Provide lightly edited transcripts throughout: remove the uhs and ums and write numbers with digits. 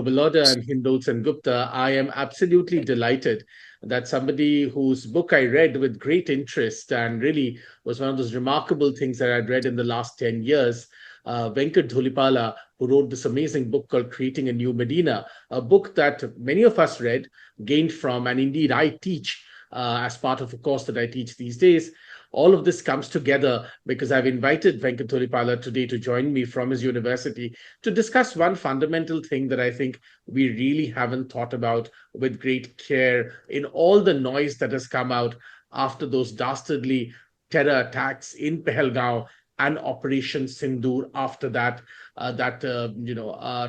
Gobaloda and Hindol and Gupta, I am absolutely delighted that somebody whose book I read with great interest and really was one of those remarkable things that I'd read in the last 10 years, Venkat Dhulipala, who wrote this amazing book called Creating a New Medina, a book that many of us read, gained from, and indeed I teach as part of a course that I teach these days. All of this comes together because I've invited Venkat Dhulipala today to join me from his university to discuss one fundamental thing that I think we really haven't thought about with great care in all the noise that has come out after those dastardly terror attacks in Pahalgaon and Operation Sindoor after that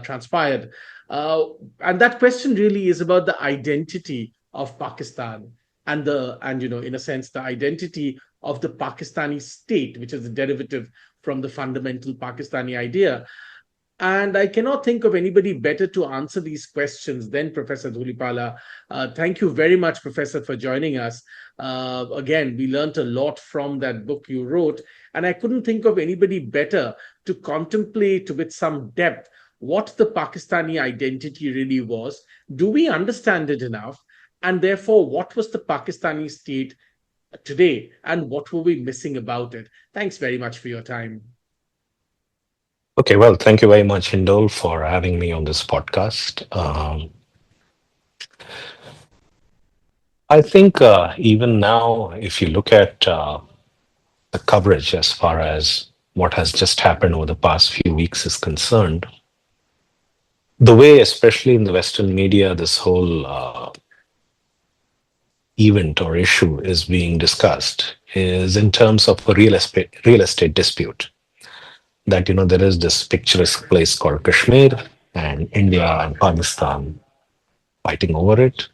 transpired. Uh, and that question really is about the identity of Pakistan and in a sense the identity of the Pakistani state, which is a derivative from the fundamental Pakistani idea. And I cannot think of anybody better to answer these questions than Professor Dhulipala. Thank you very much, Professor, for joining us. Again, we learned a lot from that book you wrote, and I couldn't think of anybody better to contemplate with some depth what the Pakistani identity really was. Do we understand it enough? And therefore, what was the Pakistani state today, and what were we missing about it? Thanks very much for your time. Okay, well, thank you very much, Hindol, for having me on this podcast. I think even now, if you look at the coverage as far as what has just happened over the past few weeks is concerned, the way, especially in the Western media, this whole event or issue is being discussed is in terms of a real estate dispute. That there is this picturesque place called Kashmir, and India and Pakistan fighting over it.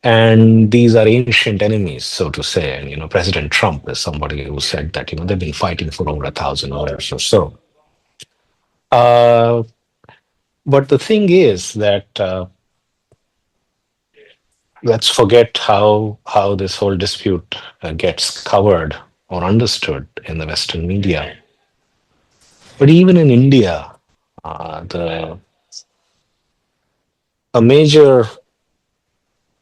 And these are ancient enemies, so to say. And President Trump is somebody who said that they've been fighting for over 1,000 years or so. Uh, but the thing is that let's forget how this whole dispute gets covered or understood in the Western media. But even in India, the a major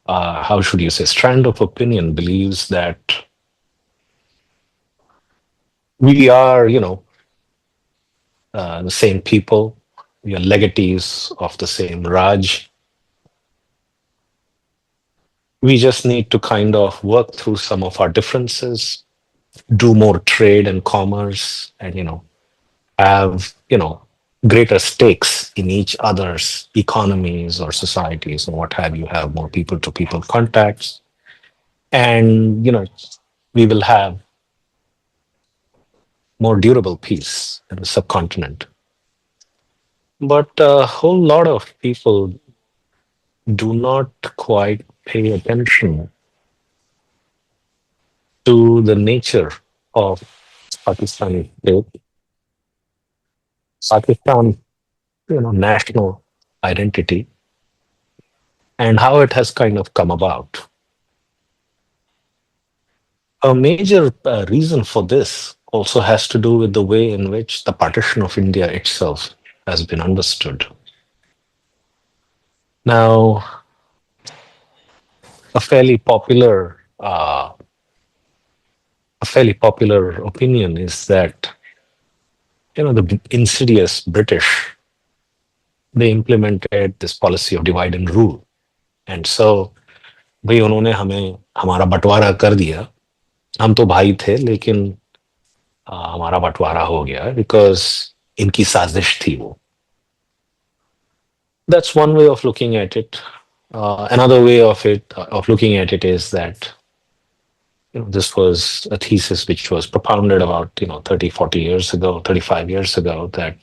how should you say strand of opinion believes that we are the same people, we are legatees of the same Raj. We just need to kind of work through some of our differences, do more trade and commerce, and have greater stakes in each other's economies or societies or what have you, have more people to people contacts, and we will have more durable peace in the subcontinent. But a whole lot of people do not quite pay attention to the nature of Pakistani state, Pakistan, national identity, and how it has kind of come about. A major reason for this also has to do with the way in which the partition of India itself has been understood. Now, a fairly popular opinion is that the insidious British, they implemented this policy of divide and rule, and so भाई उन्होंने हमें हमारा बंटवारा कर दिया. हम तो भाई थे लेकिन हमारा बंटवारा हो गया बिकॉज इनकी साजिश थी वो. That's one way of looking at it. Another way of looking at it is that this was a thesis which was propounded about 30, 40 years ago, 35 years ago, that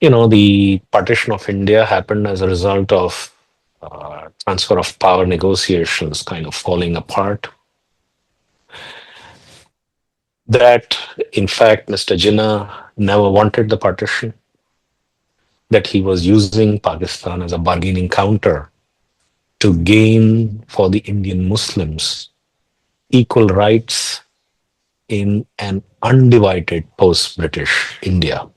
the partition of India happened as a result of transfer of power negotiations kind of falling apart. That, in fact, Mr. Jinnah never wanted the partition, that he was using Pakistan as a bargaining counter to gain for the Indian Muslims equal rights in an undivided post-British India.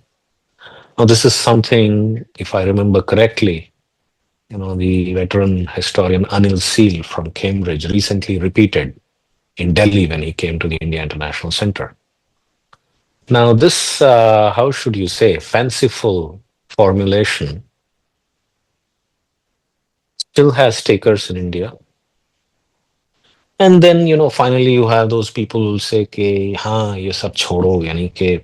Now, this is something, if I remember correctly, the veteran historian Anil Seal from Cambridge recently repeated in Delhi when he came to the India International Center. Now, this, how should you say, fanciful formulation still has takers in India. And then, finally you have those people who say, कि हाँ ये सब छोड़ो, यानी कि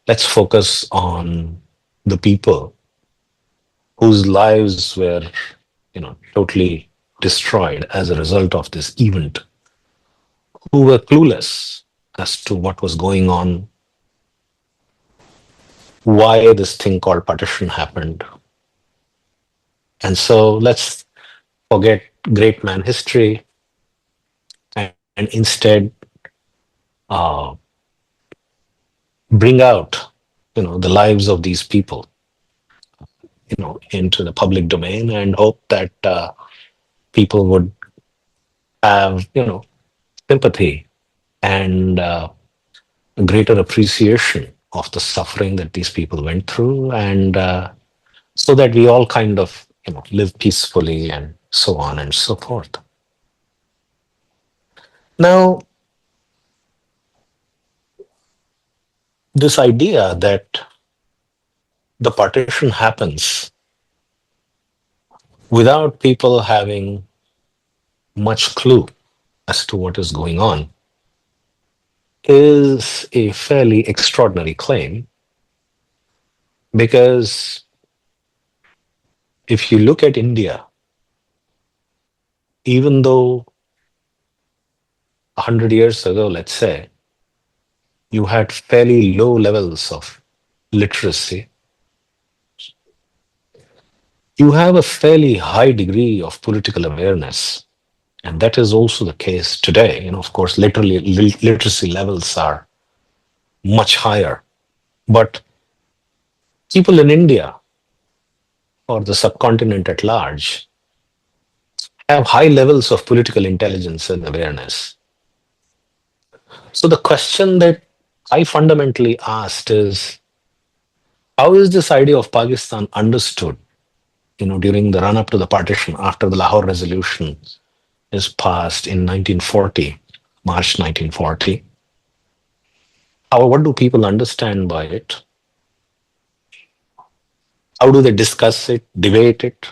let's focus on the people whose lives were, totally destroyed as a result of this event, who were clueless as to what was going on, why this thing called partition happened. And so let's forget great man history and instead uh, bring out, the lives of these people, into the public domain and hope that people would have, sympathy and a greater appreciation of the suffering that these people went through, and so that we all kind of, live peacefully and so on and so forth. Now, this idea that the partition happens without people having much clue as to what is going on is a fairly extraordinary claim, because if you look at India, even though 100 years ago, let's say, you had fairly low levels of literacy, you have a fairly high degree of political awareness. And that is also the case today. Of course, literally, literacy levels are much higher. But people in India or the subcontinent at large have high levels of political intelligence and awareness. So the question that I fundamentally asked is, how is this idea of Pakistan understood, during the run up to the partition after the Lahore Resolution is passed in 1940, March 1940? How, what do people understand by it? How do they discuss it, debate it?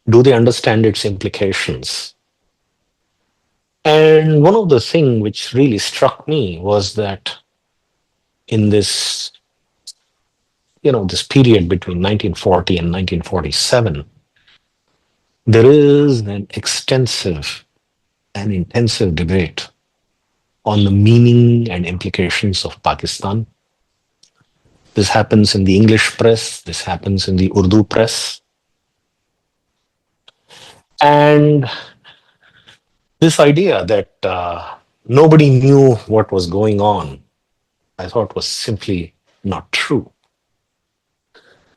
Do they understand its implications? And one of the things which really struck me was that in this, this period between 1940 and 1947, there is an extensive and intensive debate on the meaning and implications of Pakistan. This happens in the English press, this happens in the Urdu press. And this idea that nobody knew what was going on, I thought was simply not true.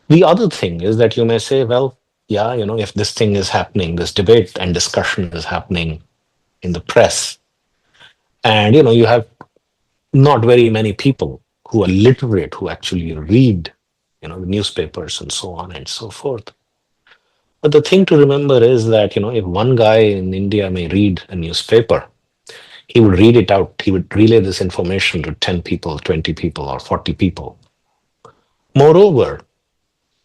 The other thing is that you may say, well, yeah, if this thing is happening, this debate and discussion is happening in the press, and you have not very many people who are literate who actually read, the newspapers and so on and so forth. But the thing to remember is that, if one guy in India may read a newspaper, he would read it out, he would relay this information to 10 people, 20 people, or 40 people. Moreover,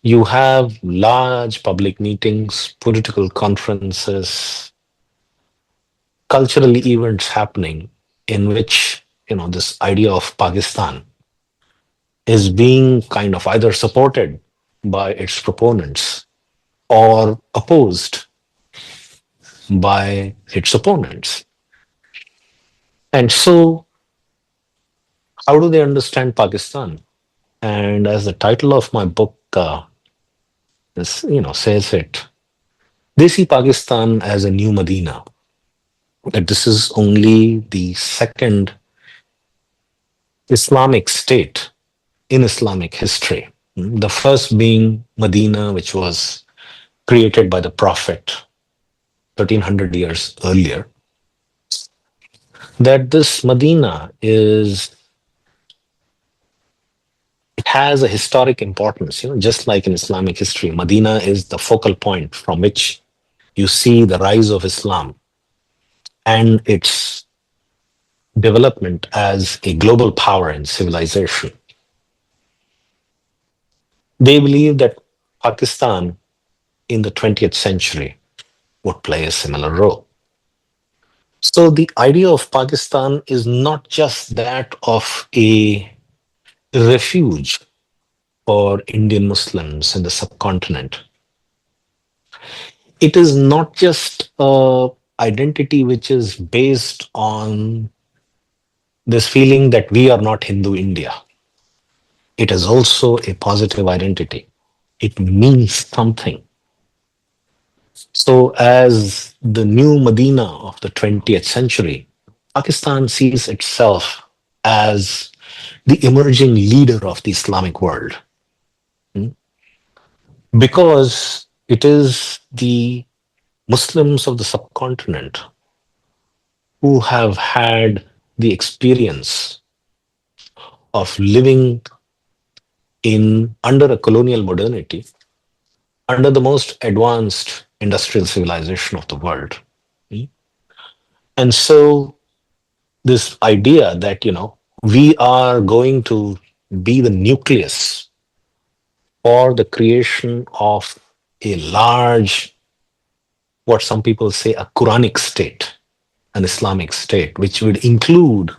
you have large public meetings, political conferences, cultural events happening in which, this idea of Pakistan is being kind of either supported by its proponents or opposed by its opponents. And so, how do they understand Pakistan? And as the title of my book says it, they see Pakistan as a new Medina. That this is only the second Islamic state in Islamic history. The first being Medina, which was created by the Prophet 1300 years earlier. That this Medina is has a historic importance. Just like in Islamic history, Medina is the focal point from which you see the rise of Islam and its development as a global power in civilization. They believe that Pakistan in the 20th century would play a similar role. So the idea of Pakistan is not just that of a refuge for Indian Muslims in the subcontinent. It is not just a identity which is based on this feeling that we are not Hindu India. It is also a positive identity. It means something. So, as the new Medina of the 20th century, Pakistan sees itself as the emerging leader of the Islamic world, mm, because it is the Muslims of the subcontinent who have had the experience of living in under a colonial modernity, under the most advanced industrial civilization of the world. Mm. And so this idea that, we are going to be the nucleus for the creation of a large, what some people say, a Quranic state, an Islamic state, which would include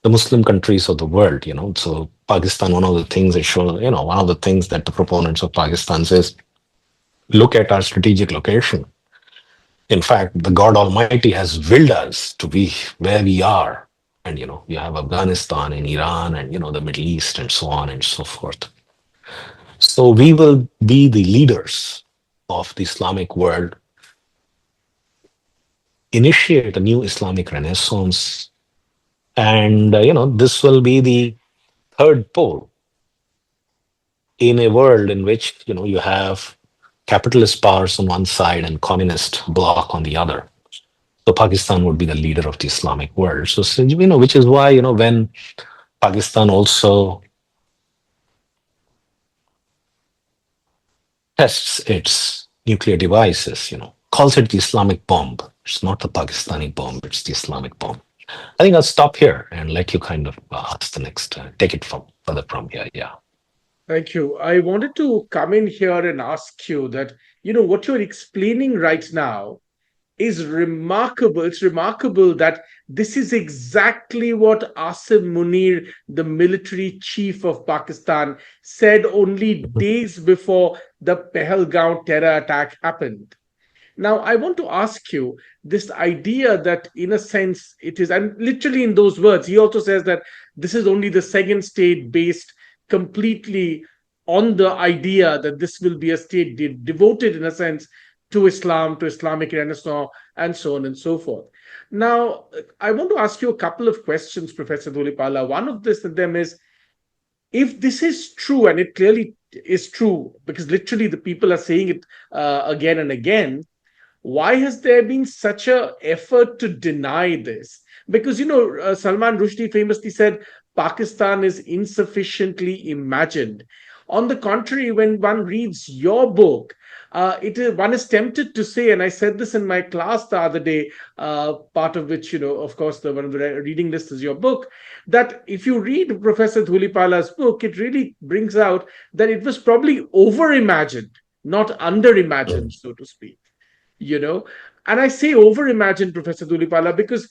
the Muslim countries of the world. So Pakistan, one of the things they show, one of the things that the proponents of Pakistan says, look at our strategic location. In fact, the God Almighty has willed us to be where we are. And, you have Afghanistan and Iran and, the Middle East and so on and so forth. So we will be the leaders of the Islamic world, initiate a new Islamic renaissance. And, this will be the third pole in a world in which, you have capitalist powers on one side and communist bloc on the other. So Pakistan would be the leader of the Islamic world. So, which is why, when Pakistan also tests its nuclear devices, calls it the Islamic bomb. It's not the Pakistani bomb, it's the Islamic bomb. I think I'll stop here and let you kind of ask the next, take it from further from here. Yeah. Thank you. I wanted to come in here and ask you that, what you're explaining right now is remarkable. It's remarkable that this is exactly what Asim Munir, the military chief of Pakistan, said only days before the Pahalgaon terror attack happened. Now, I want to ask you this idea that, in a sense, it is, and literally in those words, he also says that this is only the second state based completely on the idea that this will be a state devoted, in a sense, to Islam, to Islamic Renaissance, and so on and so forth. Now, I want to ask you a couple of questions, Professor Dhulipala. One of them is, if this is true, and it clearly is true, because literally the people are saying it again and again, why has there been such a effort to deny this? Because Salman Rushdie famously said Pakistan is insufficiently imagined. On the contrary, when one reads your book, one is tempted to say, and I said this in my class the other day, part of which, of course, the one of the reading list is your book, that if you read Professor Dhulipala's book, it really brings out that it was probably over imagined, not under imagined, Mm. so to speak. you know and I say over imagine, Professor Dulipala, because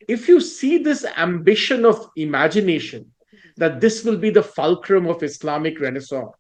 if you see this ambition of imagination, that this will be the fulcrum of Islamic Renaissance,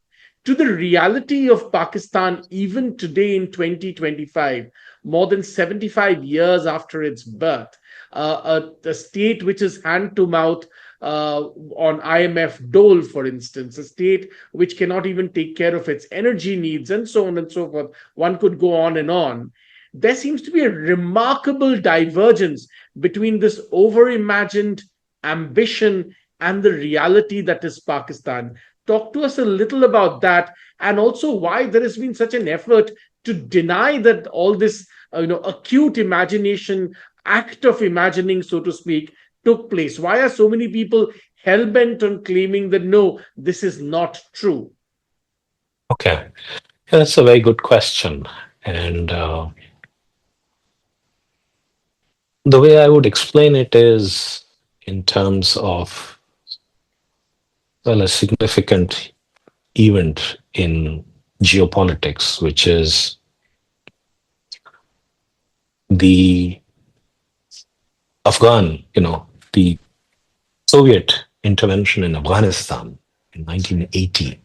to the reality of Pakistan even today in 2025, more than 75 years after its birth, a state which is hand to mouth, on IMF dole, for instance, a state which cannot even take care of its energy needs, and so on and so forth. One could go on and on. There seems to be a remarkable divergence between this over-imagined ambition and the reality that is Pakistan. Talk to us a little about that, and also why there has been such an effort to deny that all this, acute imagination, act of imagining, so to speak, took place. Why are so many people hell bent on claiming that no, this is not true? Okay. Yeah, that's a very good question. And the way I would explain it is in terms of, well, a significant event in geopolitics, which is the Afghan, the Soviet intervention in Afghanistan in 1980,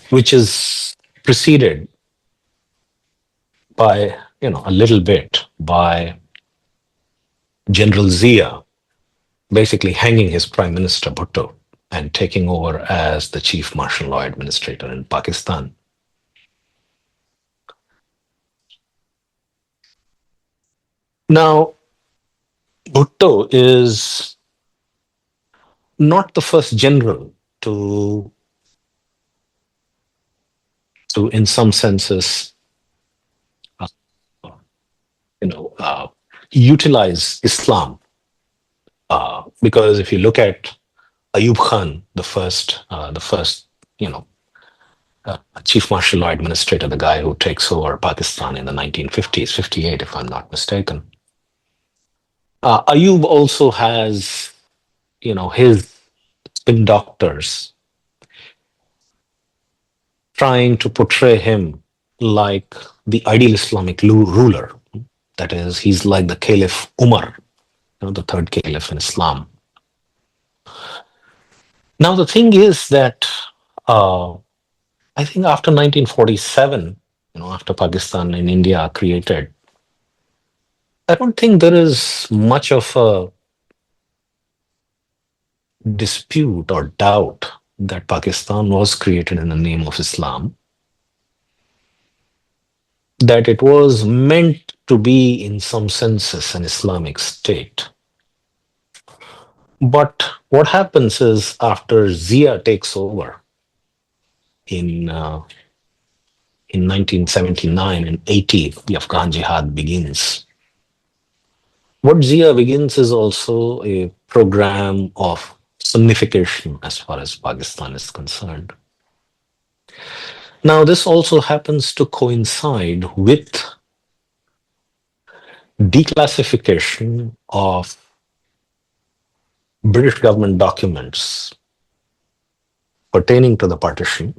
which is preceded by, a little bit by General Zia basically hanging his Prime Minister Bhutto and taking over as the chief martial law administrator in Pakistan. Now, Bhutto is not the first general to, in some senses, uh, you know, uh, utilize Islam. Because if you look at Ayub Khan, the first, you know, chief martial law administrator, the guy who takes over Pakistan in the 1950s, 58, if I'm not mistaken. Ayub also has, his spin doctors trying to portray him like the ideal Islamic ruler. That is, he's like the Caliph Umar, the third caliph in Islam. Now, the thing is that uh, I think after 1947, after Pakistan and India are created, I don't think there is much of a dispute or doubt that Pakistan was created in the name of Islam, that it was meant to be, in some senses, an Islamic state. But what happens is after Zia takes over in in 1979 and 80, the Afghan Jihad begins. What Zia begins is also a program of sunnification as far as Pakistan is concerned. Now, this also happens to coincide with declassification of British government documents pertaining to the partition.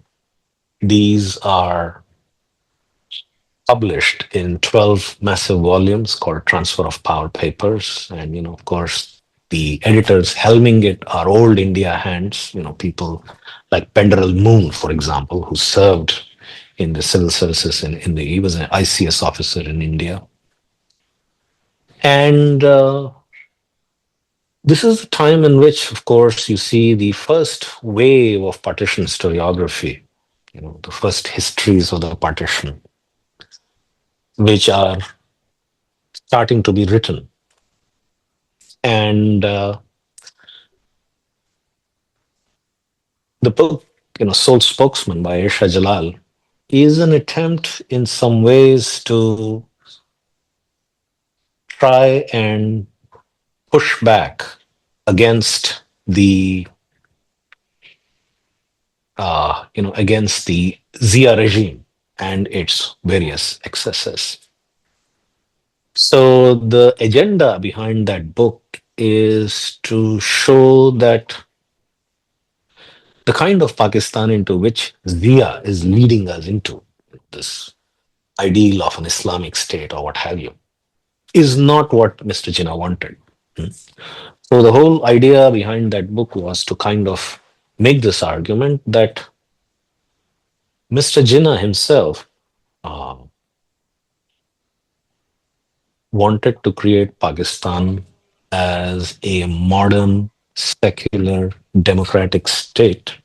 These are published in 12 massive volumes called Transfer of Power Papers. And, of course, the editors helming it are old India hands, people like Penderal Moon, for example, who served in the civil services he was an ICS officer in India. And this is the time in which, of course, you see the first wave of partition historiography, the first histories of the partition, which are starting to be written. And the book, Sole Spokesman by Aisha Jalal, is an attempt in some ways to try and push back against the against the Zia regime and its various excesses. So the agenda behind that book is to show that the kind of Pakistan into which Zia is leading us into, this ideal of an Islamic state or what have you, is not what Mr. Jinnah wanted. Hmm. So the whole idea behind that book was to kind of make this argument that Mr. Jinnah himself uh, wanted to create Pakistan as a modern, secular, democratic state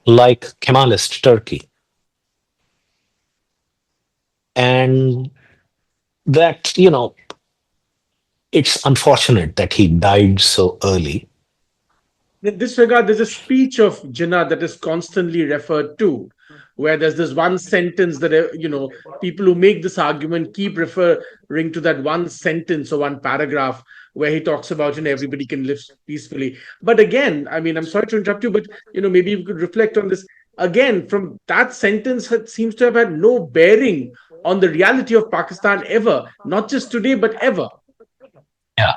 like Kemalist Turkey. And that, it's unfortunate that he died so early. In this regard, there's a speech of Jinnah that is constantly referred to, where there's this one sentence that, people who make this argument keep referring to that one sentence or one paragraph where he talks about, everybody can live peacefully. But again, I mean, I'm sorry to interrupt you, but, maybe you could reflect on this. Again, from that sentence, it seems to have had no bearing on the reality of Pakistan ever, not just today, but ever. Yeah.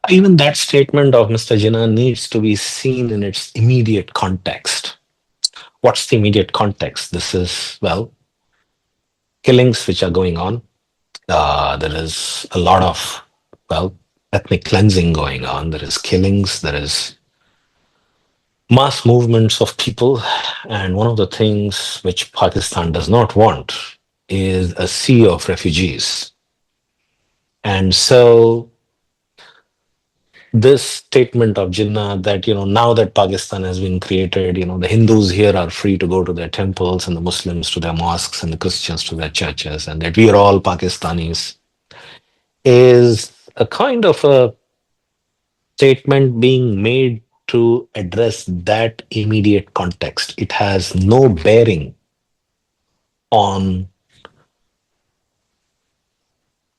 Even that statement of Mr. Jinnah needs to be seen in its immediate context. What's the immediate context? This is, well, killings which are going on. There is a lot of, well, ethnic cleansing going on. There is killings, there is mass movements of people. And one of the things which Pakistan does not want is a sea of refugees. And so this statement of Jinnah that, now that Pakistan has been created, the Hindus here are free to go to their temples and the Muslims to their mosques and the Christians to their churches, and that we are all Pakistanis, is a kind of a statement being made to address that immediate context. It has no bearing on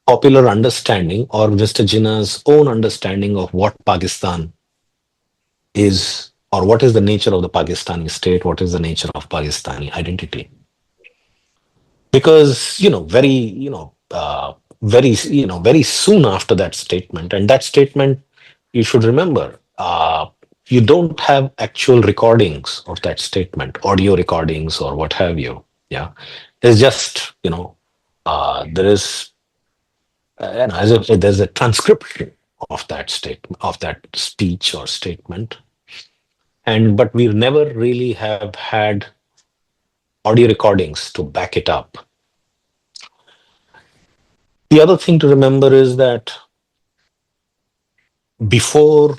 popular understanding or Mr. Jinnah's own understanding of what Pakistan is, or what is the nature of the Pakistani state, what is the nature of Pakistani identity. Because, very soon after that statement, and that statement, you should remember, you don't have actual recordings of that statement, audio recordings or what have you. Yeah. It's just, there is, as if there's a transcription of that statement, of that speech or statement. And but we never really have had audio recordings to back it up. The other thing to remember is that before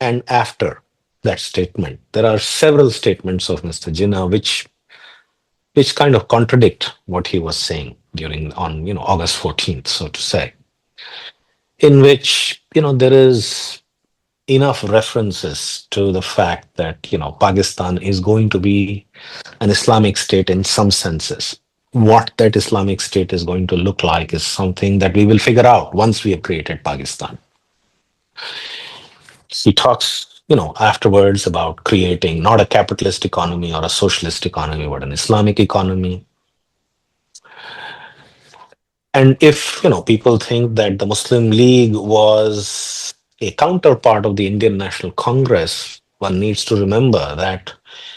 and after that statement, there are several statements of Mr. Jinnah which kind of contradict what he was saying during on August 14th, so to say, in which there is enough references to the fact that Pakistan is going to be an Islamic state in some senses. What that Islamic state is going to look like is something that we will figure out once we have created Pakistan. He talks, afterwards about creating not a capitalist economy or a socialist economy, but an Islamic economy. And if, people think that the Muslim League was a counterpart of the Indian National Congress, one needs to remember that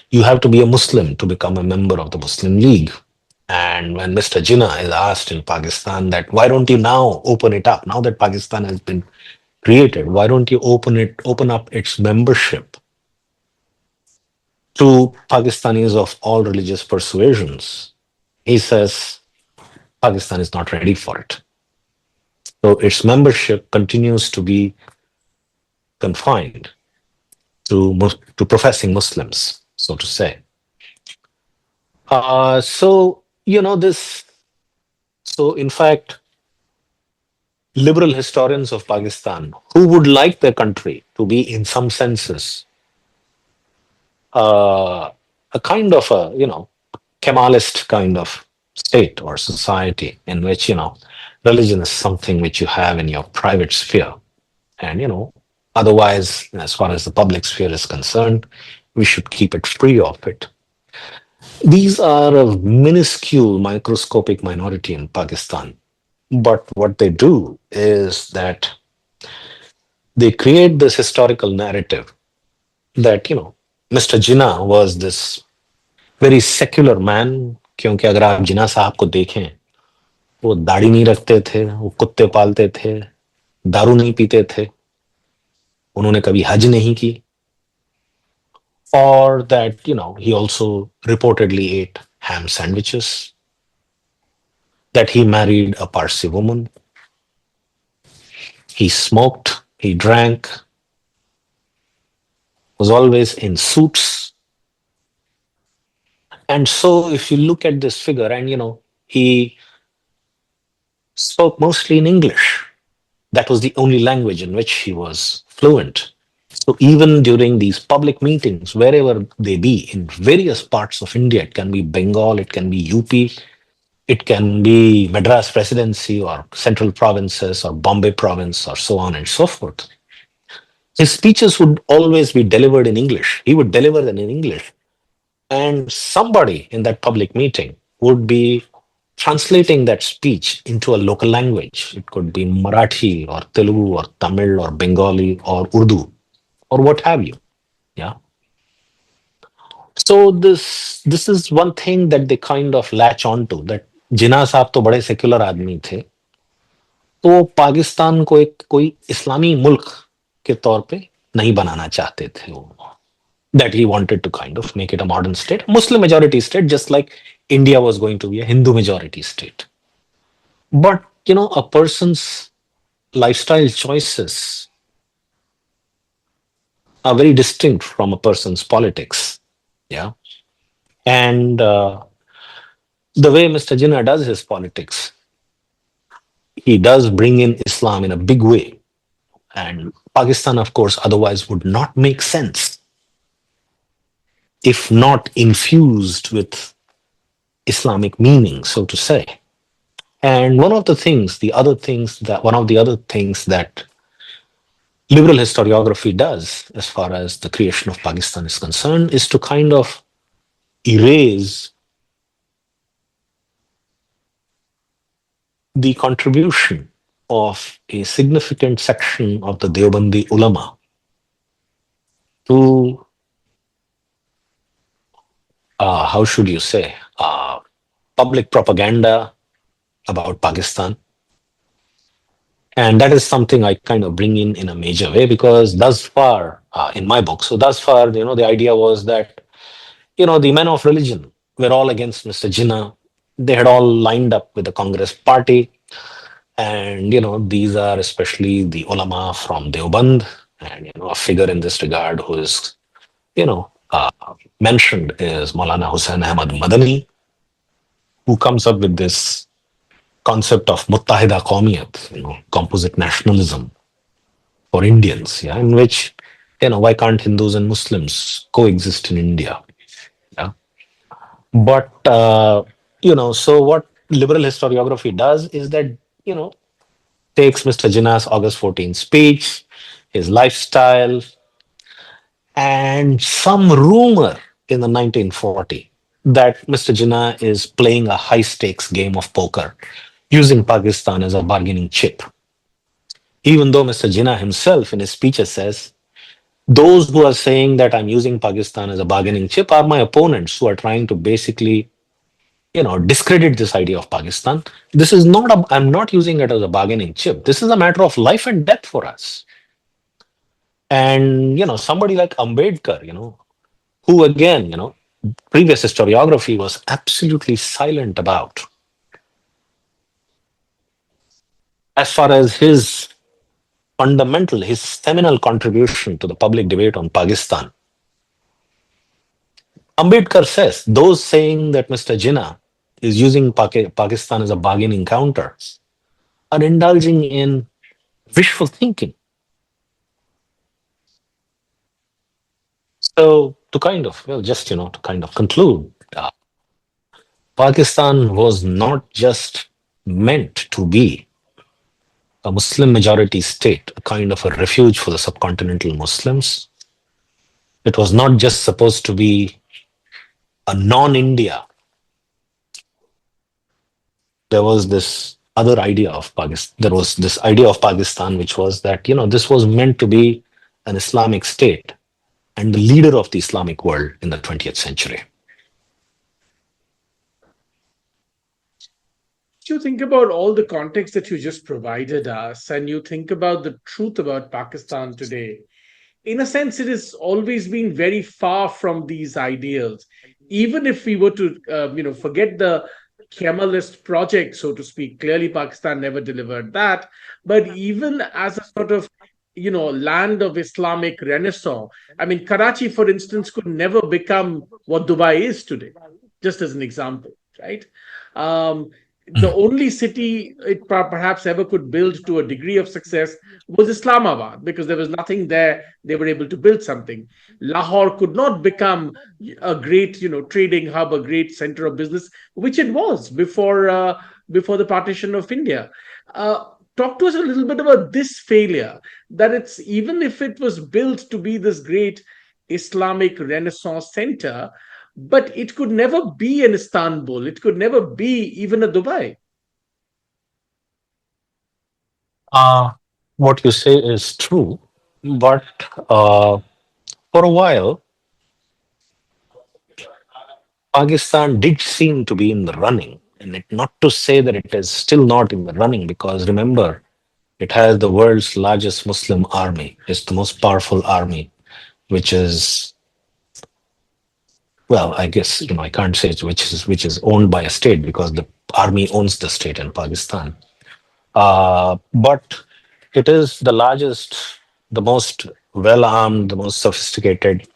you have to be a Muslim to become a member of the Muslim League. And when Mr. Jinnah is asked in Pakistan that why don't you now open it up, now that Pakistan has been created, why don't you open up its membership to Pakistanis of all religious persuasions? He says Pakistan is not ready for it. So its membership continues to be confined to professing Muslims, so to say. So this. So in fact, liberal historians of Pakistan who would like their country to be, in some senses, a kind of a Kemalist kind of state or society in which religion is something which you have in your private sphere, and otherwise, as far as the public sphere is concerned, we should keep it free of it. These are a minuscule, microscopic minority in Pakistan. But what they do is that they create this historical narrative that, Mr. Jinnah was this very secular man. क्योंकि अगर आप जिन्ना साहब को देखें, वो दाढ़ी नहीं रखते थे, वो कुत्ते पालते थे, दारू नहीं पीते थे, उन्होंने कभी हज नहीं की, or that he also reportedly ate ham sandwiches, that he married a Parsi woman, he smoked, he drank, was always in suits. And so if you look at this figure, and he spoke mostly in English. That was the only language in which he was fluent. So even during these public meetings, wherever they be in various parts of India, it can be Bengal, it can be UP, it can be Madras Presidency or Central Provinces or Bombay Province or so on and so forth. His speeches would always be delivered in English. He would deliver them in English. And somebody in that public meeting would be translating that speech into a local language. It could be Marathi or Telugu or Tamil or Bengali or Urdu or what have you. Yeah. So this is one thing that they kind of latch on to, that जिन्ना साहब तो बड़े secular आदमी थे, तो वो पाकिस्तान को एक कोई इस्लामी मुल्क के तौर पे नहीं बनाना चाहते थे वो, that he wanted to kind of make it a modern state, Muslim majority state, just like India was going to be a Hindu majority state. But a person's lifestyle choices are very distinct from a person's politics. Yeah. And the way Mr. Jinnah does his politics, he does bring in Islam in a big way. And Pakistan, of course, otherwise would not make sense if not infused with Islamic meaning, so to say. And one of the other things that liberal historiography does, as far as the creation of Pakistan is concerned, is to kind of erase the contribution of a significant section of the Deobandi ulama to, how should you say, public propaganda about Pakistan. And that is something I kind of bring in a major way, because thus far, in my book, so thus far, the idea was that, the men of religion were all against Mr. Jinnah. They had all lined up with the Congress party. And, these are especially the ulama from Deoband. And, a figure in this regard who is, mentioned is Maulana Hussain Ahmad Madani, who comes up with this concept of Muttahida Qawmiyat, composite nationalism for Indians, yeah, in which, why can't Hindus and Muslims coexist in India? Yeah. But, so what liberal historiography does is that, takes Mr. Jinnah's August 14th speech, his lifestyle, and some rumor in the 1940 that Mr. Jinnah is playing a high stakes game of poker using Pakistan as a bargaining chip. Even though Mr. Jinnah himself in his speeches says, those who are saying that I'm using Pakistan as a bargaining chip are my opponents who are trying to basically, discredit this idea of Pakistan. This is not, I'm not using it as a bargaining chip. This is a matter of life and death for us. And, somebody like Ambedkar, who again, previous historiography was absolutely silent about, as far as his seminal contribution to the public debate on Pakistan. Ambedkar says those saying that Mr. Jinnah is using Pakistan as a bargaining counter are indulging in wishful thinking. So to kind of, to kind of conclude, Pakistan was not just meant to be a Muslim majority state, a kind of a refuge for the subcontinental Muslims. It was not just supposed to be a non-India. There was this other idea of Pakistan. There was this idea of Pakistan, which was that, this was meant to be an Islamic state and the leader of the Islamic world in the 20th century. You think about all the context that you just provided us, and you think about the truth about Pakistan today, in a sense, it has always been very far from these ideals. Even if we were to, forget the Kemalist project, so to speak, clearly Pakistan never delivered that. But even as a sort of, land of Islamic renaissance, I mean, Karachi, for instance, could never become what Dubai is today, just as an example, right? Um, the only city it perhaps ever could build to a degree of success was Islamabad, because there was nothing there. They were able to build something. Lahore could not become a great, trading hub, a great center of business, which it was before the partition of India. Uh, Talk to us a little bit about this failure. That it's, even if it was built to be this great Islamic Renaissance center, but it could never be an Istanbul. It could never be even a Dubai. Uh, what you say is true, but for a while, Pakistan did seem to be in the running. And not to say that it is still not in the running, because remember, it has the world's largest Muslim army. It's the most powerful army, which is, well, I guess, I can't say it's which is owned by a state, because the army owns the state in Pakistan. But it is the largest, the most well armed, the most sophisticated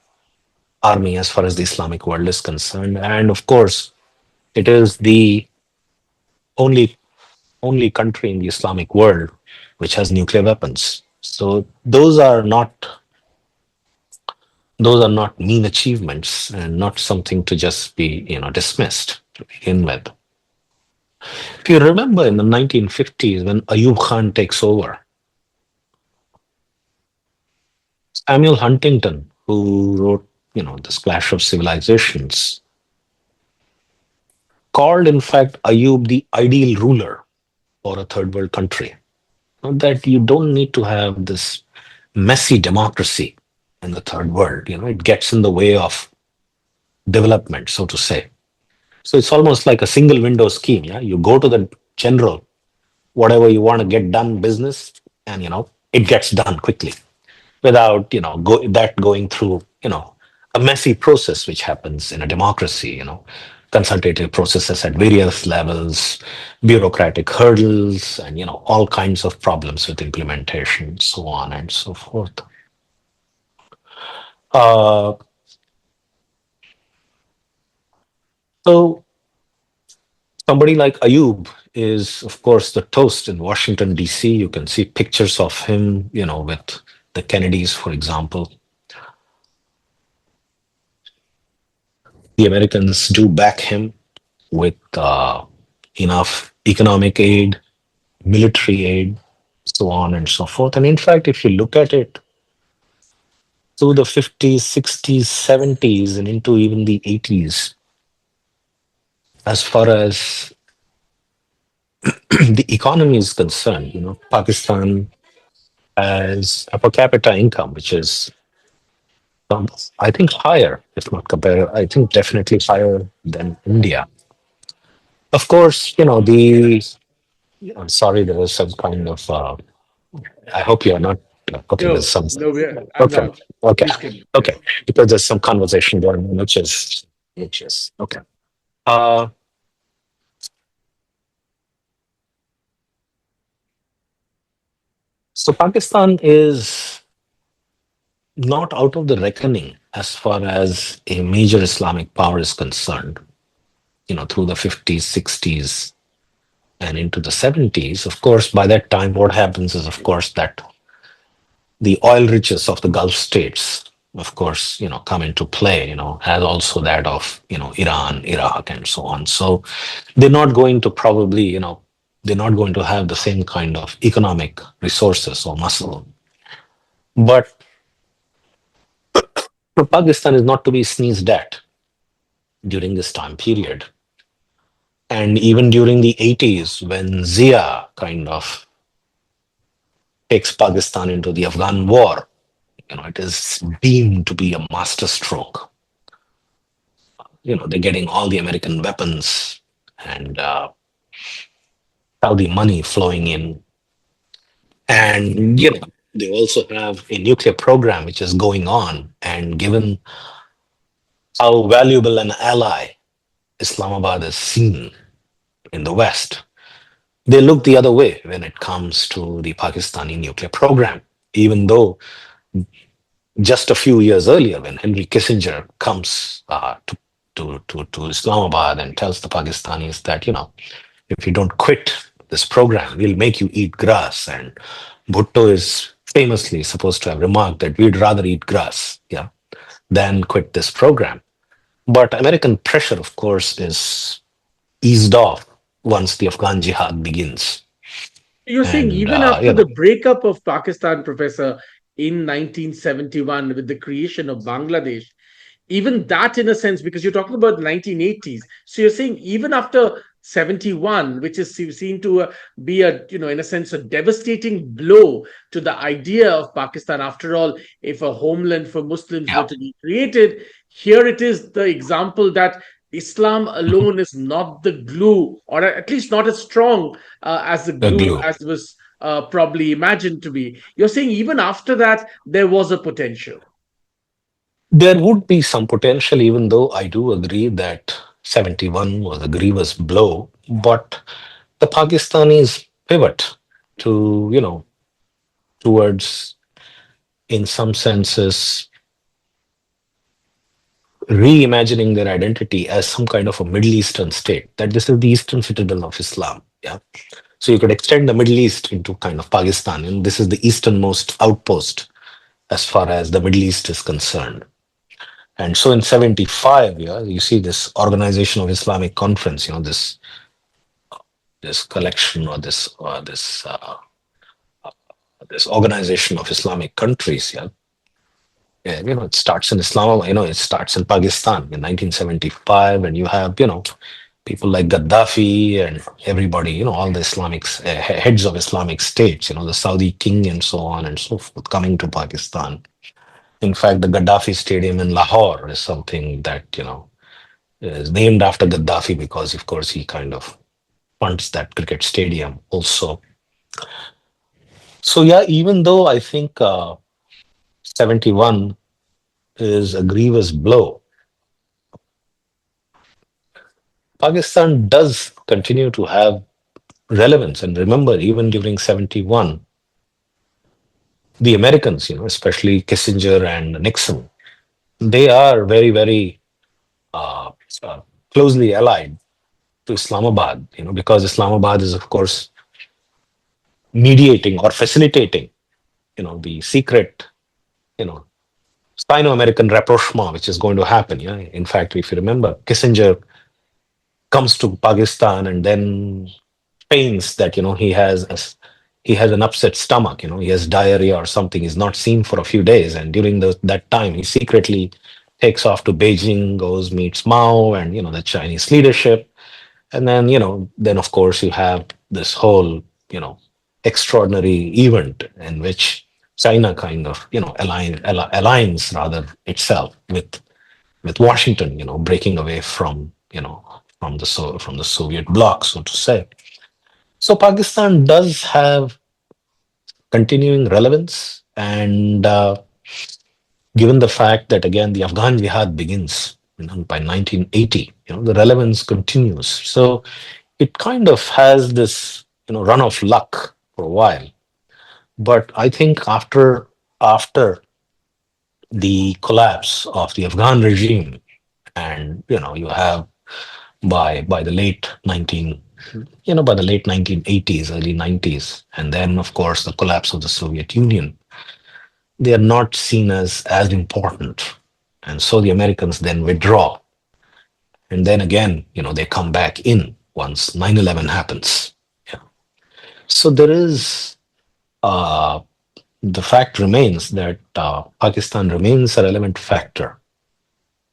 army as far as the Islamic world is concerned. And of course, it is the only country in the Islamic world which has nuclear weapons. So those are not mean achievements, and not something to just be dismissed to begin with. If you remember in the 1950s, when Ayub Khan takes over, Samuel Huntington, who wrote this Clash of Civilizations, called in fact Ayub the ideal ruler for a third world country. That you don't need to have this messy democracy in the third world. It gets in the way of development, so to say. So it's almost like a single window scheme. Yeah, you go to the general, whatever you want to get done business, and it gets done quickly without that going through a messy process which happens in a democracy. Consultative processes at various levels, bureaucratic hurdles, and all kinds of problems with implementation, so on and so forth. Uh, so somebody like Ayub is, of course, the toast in Washington, D.C. You can see pictures of him, with the Kennedys, for example. The Americans do back him with enough economic aid, military aid, so on and so forth. And in fact, if you look at it through the 50s, 60s, 70s, and into even the 80s, as far as the economy is concerned, Pakistan has a per capita income, which is, I think, higher, if not compared, I think definitely higher than India. Of course, I'm sorry, there was some kind of, I hope you're not, okay, there's No, some, no, I'm okay, not. okay, Please can. okay, because there's some conversation going on, which is, okay. Uh, so Pakistan is not out of the reckoning as far as a major Islamic power is concerned, through the 50s, 60s, and into the 70s. Of course, by that time, what happens is, of course, that the oil riches of the Gulf states, of course, come into play, as also that of, Iran, Iraq, and so on. So they're not going to probably, they're not going to have the same kind of economic resources or muscle. But Pakistan is not to be sneezed at during this time period. And even during the 80s, when Zia kind of takes Pakistan into the Afghan war, it is deemed to be a masterstroke. They're getting all the American weapons and Saudi money flowing in. And, they also have a nuclear program which is going on. And given how valuable an ally Islamabad is seen in the West, they look the other way when it comes to the Pakistani nuclear program, even though just a few years earlier, when Henry Kissinger comes to Islamabad and tells the Pakistanis that, if you don't quit this program, we'll make you eat grass. And Bhutto is famously supposed to have remarked that we'd rather eat grass, yeah, than quit this program. But American pressure, of course, is eased off once the Afghan jihad begins. You're saying And, even after the breakup of Pakistan, Professor, in 1971 with the creation of Bangladesh, even that in a sense, because you're talking about 1980s, so you're saying even after 71, which is seen to be a, in a sense, a devastating blow to the idea of Pakistan. After all, if a homeland for Muslims were yeah, to be created, here it is the example that Islam mhm, alone is not the glue, or at least not as strong as the a glue glue. as was probably imagined to be. You're saying even after that, there was a potential. There would be some potential, even though I do agree that 71 was a grievous blow. But the Pakistanis pivot to, towards, in some senses, reimagining their identity as some kind of a Middle Eastern state, that this is the Eastern citadel of Islam. Yeah. So you could extend the Middle East into kind of Pakistan, and this is the easternmost outpost as far as the Middle East is concerned. And so in 75, yeah, you see this Organization of Islamic Conference, this collection or this Organization of Islamic Countries, yeah. Yeah, it starts in Islam, it starts in Pakistan in 1975, and you have, people like Gaddafi and everybody, all the heads of Islamic states, the Saudi king and so on and so forth coming to Pakistan. In fact, the Gaddafi Stadium in Lahore is something that, is named after Gaddafi because, of course, he kind of funds that cricket stadium also. So, yeah, even though I think 71 is a grievous blow, Pakistan does continue to have relevance. And remember, even during 71, the Americans, especially Kissinger and Nixon, they are very, very uh, uh, closely allied to Islamabad, because Islamabad is, of course, mediating or facilitating, the secret, you know, Sino-American rapprochement, which is going to happen. Yeah, in fact, if you remember, Kissinger comes to Pakistan and then feigns that he has an upset stomach. He has diarrhea or something. He's not seen for a few days, and during that time, he secretly takes off to Beijing, goes meets Mao and the Chinese leadership. And then, then of course you have this whole, extraordinary event in which China kind of, aligns rather itself with Washington, breaking away from, from the Soviet bloc, so to say. So Pakistan does have continuing relevance, and given the fact that again the Afghan jihad begins, by 1980, the relevance continues. So it kind of has this run of luck for a while, but I think after the collapse of the Afghan regime, and you have by the late 1980s, early 90s, and then of course the collapse of the Soviet Union, they are not seen as important, and so the Americans then withdraw, and then again they come back in once 9/11 happens. Yeah. So there is the fact remains that Pakistan remains a relevant factor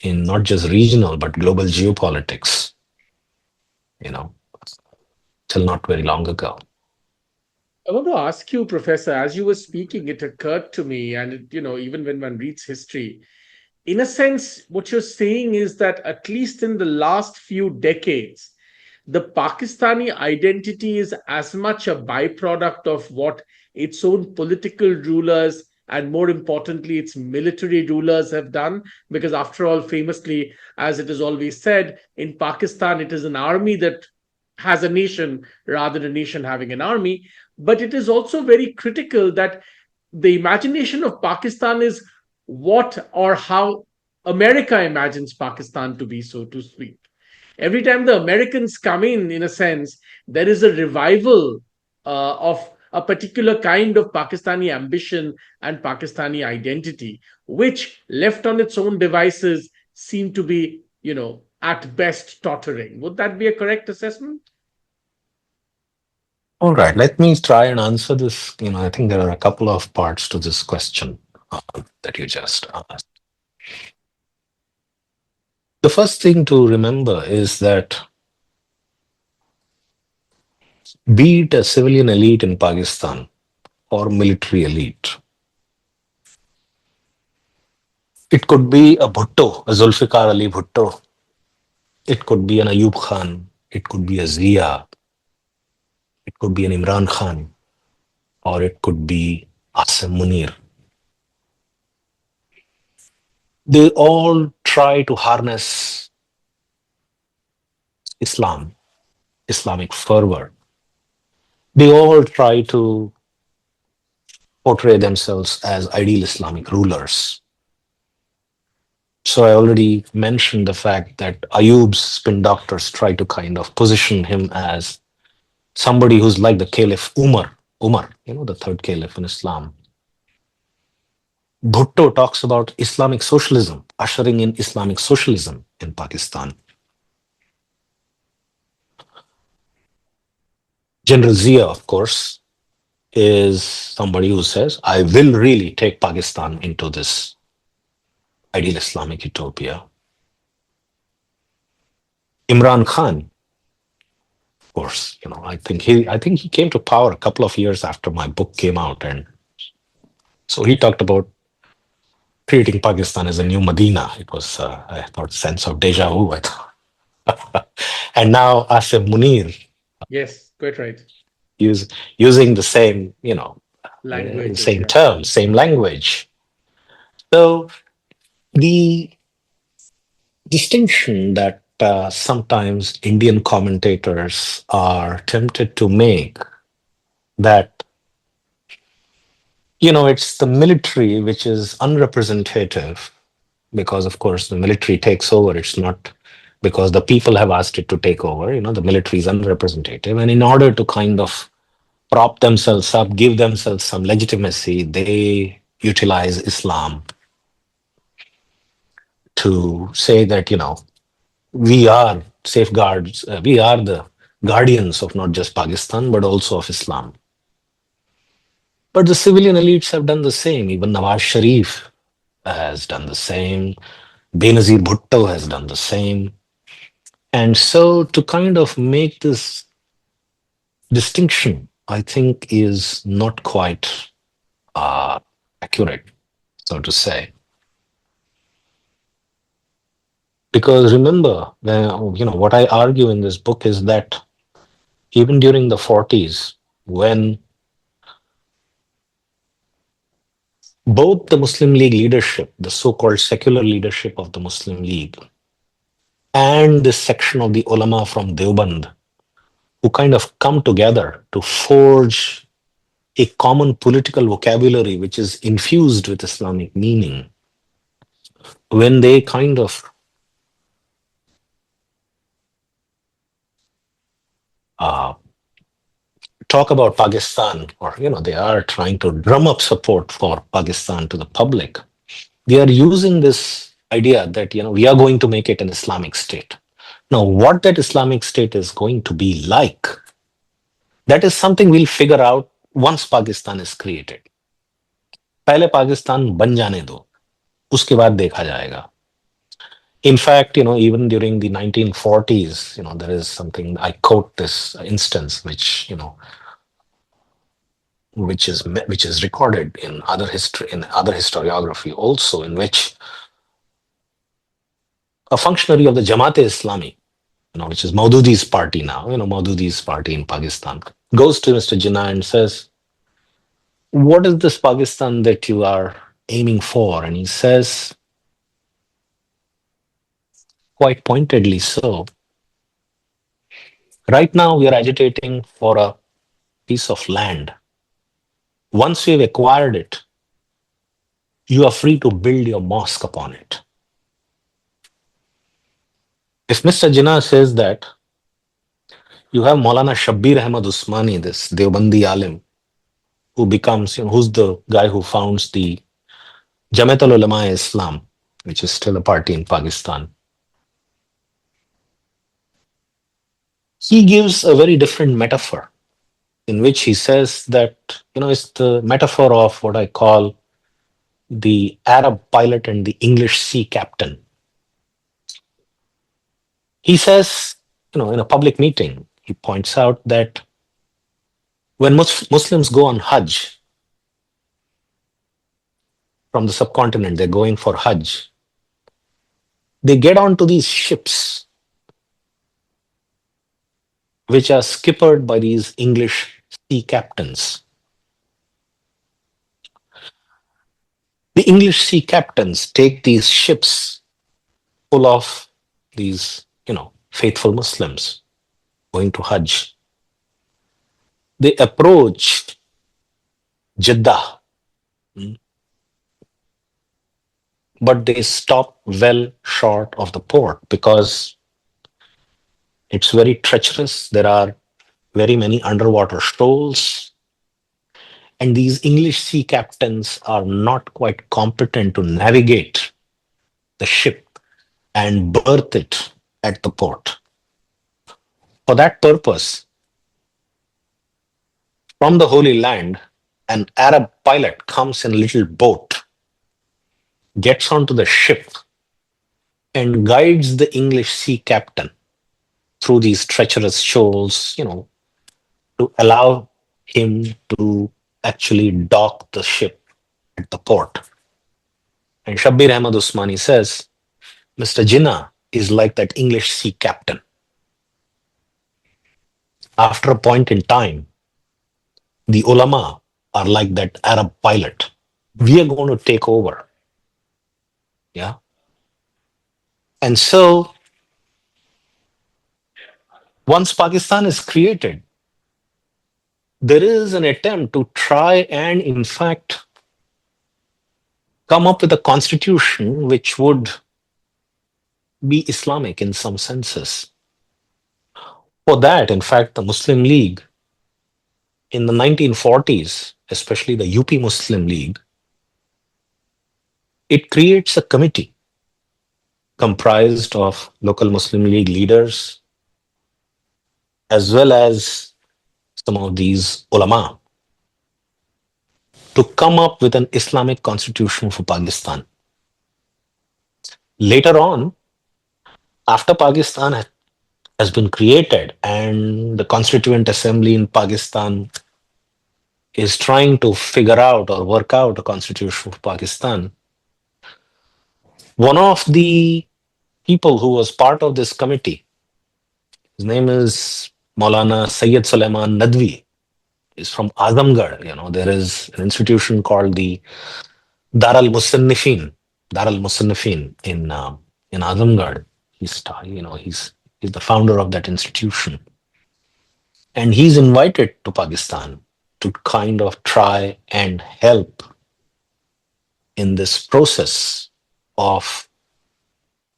in not just regional but global geopolitics, you know, till not very long ago. I want to ask you, Professor, as you were speaking, it occurred to me, and even when one reads history, in a sense, what you're saying is that at least in the last few decades, the Pakistani identity is as much a byproduct of what its own political rulers and, more importantly, its military rulers have done. Because, after all, famously, as it is always said, in Pakistan, it is an army that has a nation rather than a nation having an army. But it is also very critical that the imagination of Pakistan is what or how America imagines Pakistan to be, so to speak. every time the Americans come in a sense, there is a revival of a particular kind of Pakistani ambition and Pakistani identity, which left on its own devices seem to be, at best tottering. Would that be a correct assessment? All right, let me try and answer this. I think there are a couple of parts to this question that you just asked. The first thing to remember is that be it a civilian elite in Pakistan or military elite, it could be a Bhutto, a Zulfikar Ali Bhutto. It could be an Ayub Khan. It could be a Zia. It could be an Imran Khan. Or it could be Asim Munir. They all try to harness Islam, Islamic fervor. They all try to portray themselves as ideal Islamic rulers. So I already mentioned the fact that Ayub's spin doctors try to kind of position him as somebody who's like the Caliph Umar, the third Caliph in Islam. Bhutto talks about Islamic socialism, ushering in Islamic socialism in Pakistan. General Zia, of course, is somebody who says, I will really take Pakistan into this ideal Islamic utopia. Imran Khan, of course, I think he came to power a couple of years after my book came out, and so he talked about creating Pakistan as a new Medina. It was, I thought, sense of deja vu. I thought. And now Asif Munir Yes, quite right. use using the same, Languages, same yeah. terms, same language. So the distinction that sometimes Indian commentators are tempted to make, that it's the military which is unrepresentative, because of course the military takes over. It's not because the people have asked it to take over. The military is unrepresentative, and in order to kind of prop themselves up, give themselves some legitimacy, they utilize Islam to say that we are safeguards, we are the guardians of not just Pakistan but also of Islam. But the civilian elites have done the same. Even Nawaz Sharif has done the same. Benazir Bhutto has done the same. And so to kind of make this distinction, I think, is not quite uh, accurate, so to say. Because remember, what I argue in this book is that even during the 40s, when both the Muslim League leadership, the so-called secular leadership of the Muslim League, and this section of the ulema from Deoband, who kind of come together to forge a common political vocabulary which is infused with Islamic meaning, when they kind of uh, talk about Pakistan, or they are trying to drum up support for Pakistan to the public, they are using this idea that we are going to make it an Islamic state. Now, what that Islamic state is going to be like, that is something we'll figure out once Pakistan is created. पहले पाकिस्तान बन जाने दो, उसके बाद देखा जाएगा. In fact, even during the 1940s, there is something, I quote this instance, which is recorded in other history, in other historiography also, in which a functionary of the Jamaat-e Islami, which is Maududi's party now, Maududi's party in Pakistan, goes to Mr. Jinnah and says, what is this Pakistan that you are aiming for? And he says, quite pointedly so, right now we are agitating for a piece of land. Once we've acquired it, you are free to build your mosque upon it. If Mr. Jinnah says that you have Maulana Shabbir Ahmad Usmani, this Deobandi alim, who becomes, who's the guy who founds the Jamaat al Ulema Islam, which is still a party in Pakistan. He gives a very different metaphor in which he says that, it's the metaphor of what I call the Arab pilot and the English sea captain. He says, in a public meeting, he points out that when Muslims go on Hajj from the subcontinent, they're going for Hajj, they get onto these ships which are skippered by these English sea captains. The English sea captains take these ships full of these, faithful Muslims going to Hajj. They approach Jeddah, but they stop well short of the port because it's very treacherous. There are very many underwater shoals, and these English sea captains are not quite competent to navigate the ship and berth it at the port. For that purpose, from the Holy Land, an Arab pilot comes in a little boat, gets onto the ship, and guides the English sea captain through these treacherous shoals, to allow him to actually dock the ship at the port. And Shabbir Ahmad Usmani says, Mr. Jinnah is like that English sea captain. After a point in time, the ulama are like that Arab pilot. We are going to take over. Yeah. And so once Pakistan is created, there is an attempt to try and, in fact, come up with a constitution which would be Islamic in some senses. For that, in fact, the Muslim League in the 1940s, especially the UP Muslim League, it creates a committee comprised of local Muslim League leaders as well as some of these ulama to come up with an Islamic constitution for Pakistan. Later on, after Pakistan has been created and the Constituent Assembly in Pakistan is trying to figure out or work out a constitution for Pakistan, one of the people who was part of this committee, his name is Maulana Sayyid Sulaiman Nadwi, is from Azamgarh. There is an institution called the Dar al Musannifin, in Azamgarh. He's the founder of that institution, and he's invited to Pakistan to kind of try and help in this process of,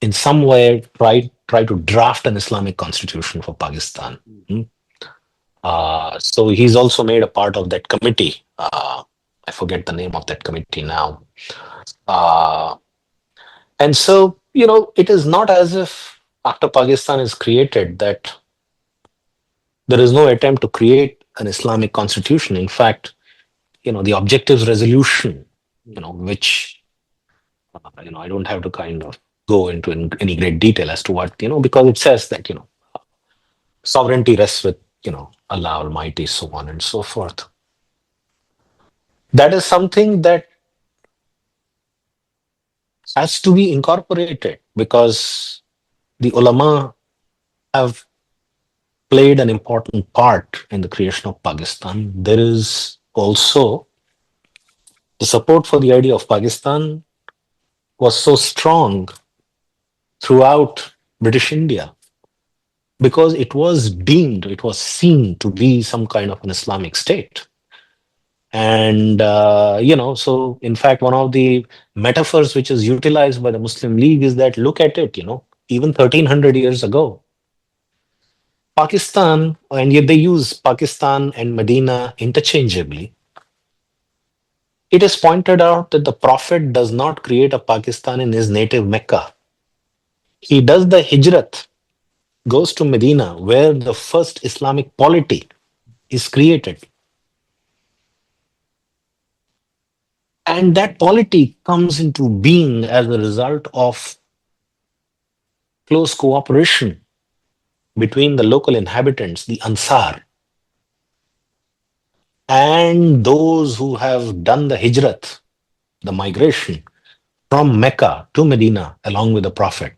in some way, try to draft an Islamic constitution for Pakistan. So he's also made a part of that committee. I forget the name of that committee now. And so, it is not as if after Pakistan is created that there is no attempt to create an Islamic constitution. In fact, the objectives resolution, which, I don't have to kind of go into any great detail as to what, because it says that, sovereignty rests with, Allah Almighty, so on and so forth. That is something that has to be incorporated because the ulama have played an important part in the creation of Pakistan. There is also the support for the idea of Pakistan was so strong throughout British India because it was seen to be some kind of an Islamic state. And, so in fact, one of the metaphors which is utilized by the Muslim League is that look at it, even 1300 years ago. Pakistan, and yet they use Pakistan and Medina interchangeably. It is pointed out that the Prophet does not create a Pakistan in his native Mecca. He does the hijrat, goes to Medina, where the first Islamic polity is created. And that polity comes into being as a result of close cooperation between the local inhabitants, the Ansar, and those who have done the hijrat, the migration from Mecca to Medina along with the Prophet.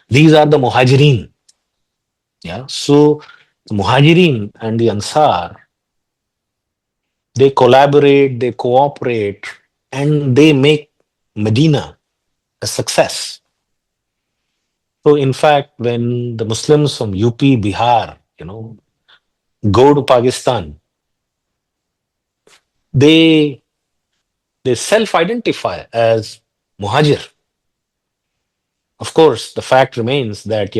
These are the Muhajirin. Yeah. So the Muhajirin and the Ansar, they collaborate, they cooperate, and they make Medina a success. So in fact, when the Muslims from UP, Bihar, go to Pakistan, they they self-identify as Muhajir. Of course, the fact remains that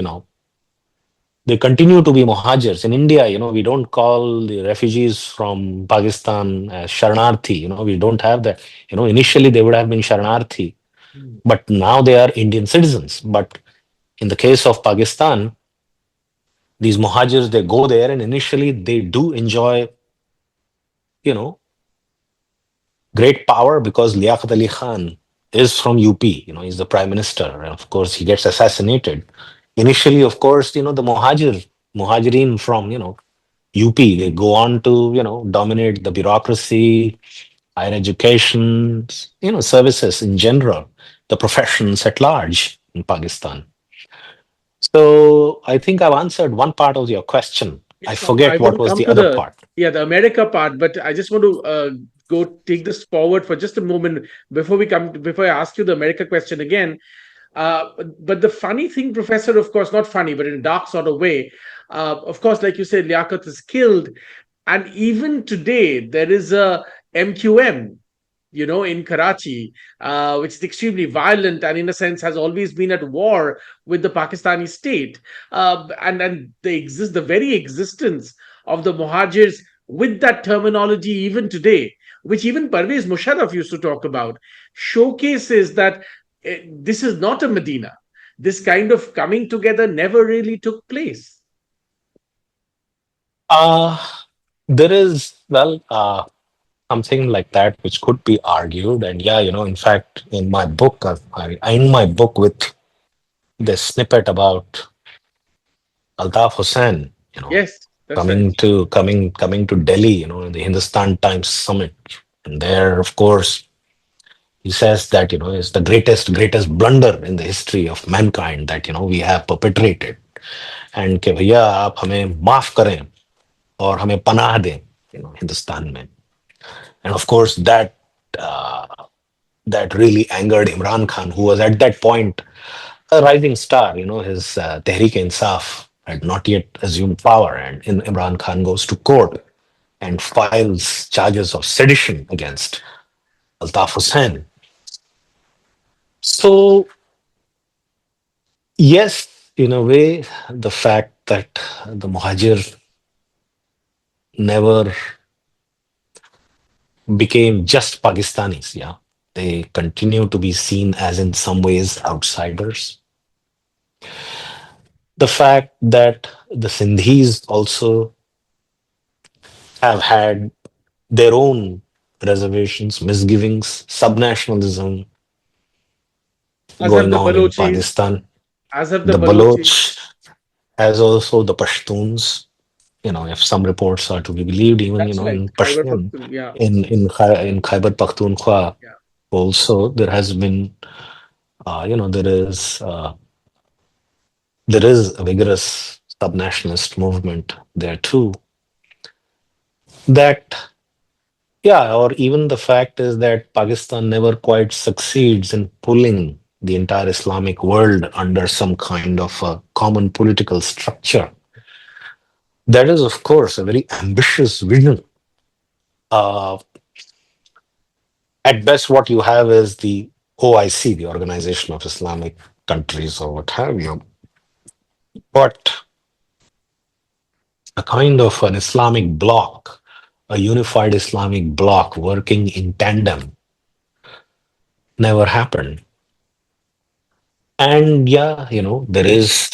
they continue to be Muhajirs. In India, we don't call the refugees from Pakistan as Sharanarthi. We don't have that. Initially they would have been Sharanarthi, Mm. but now they are Indian citizens. But in the case of Pakistan, these Muhajirs, they go there and initially they do enjoy, you know, great power because Liaquat Ali Khan is from UP. He's the prime minister. And of course, he gets assassinated. Initially, of course, the Muhajirin from, UP, they go on to, dominate the bureaucracy, higher education, services in general, the professions at large in Pakistan. So I think I've answered one part of your question. I Yes, I forget want what to was come the to other part. the America part, but I just want to go take this forward for just a moment before I ask you the America question again. But the funny thing, Professor, of course, not funny, but in a dark sort of way, of course, like you said, Liaquat is killed. And even today, there is a MQM, in Karachi, which is extremely violent and, in a sense, has always been at war with the Pakistani state. And the very existence of the Muhajirs with that terminology even today, which even Parvez Musharraf used to talk about, showcases that this is not a Medina. This kind of coming together never really took place. Uh, there is, well, something like that which could be argued. And yeah, in fact, in my book, I end my book with this snippet about Altaf Hussain, Yes, that's right. coming to Delhi, in the Hindustan Times Summit. And there, of course, he says that, it's the greatest blunder in the history of mankind that, we have perpetrated. And कि भैया आप हमें माफ करें और हमें पनाह दें, हिंदुस्तान में. And of course, uh, that really angered Imran Khan, who was at that point a rising star. His Tehreek-e-Insaf had not yet assumed power, and Imran Khan goes to court and files charges of sedition against Altaf Hussain. So, yes, in a way, the fact that the Muhajir never became just Pakistanis, yeah, they continue to be seen as, in some ways, outsiders. The fact that the Sindhis also have had their own reservations, misgivings, subnationalism As have going the on in Balochis, Pakistan. as have the The Balochis. Baloch, as also the Pashtuns, if some reports are to be believed, even That's right. in Khyber Pashtun, Pakhtunkhwa. Yeah, in Khyber Pakhtunkhwa, yeah. also there is a vigorous subnationalist movement there too. That Yeah, or even the fact is that Pakistan never quite succeeds in pulling the entire Islamic world under some kind of a common political structure. That is, of course, a very ambitious vision. Uh, at best, what you have is the OIC, the Organization of Islamic Countries, or what have you. But a kind of an Islamic bloc, a unified Islamic bloc working in tandem never happened. And yeah, there is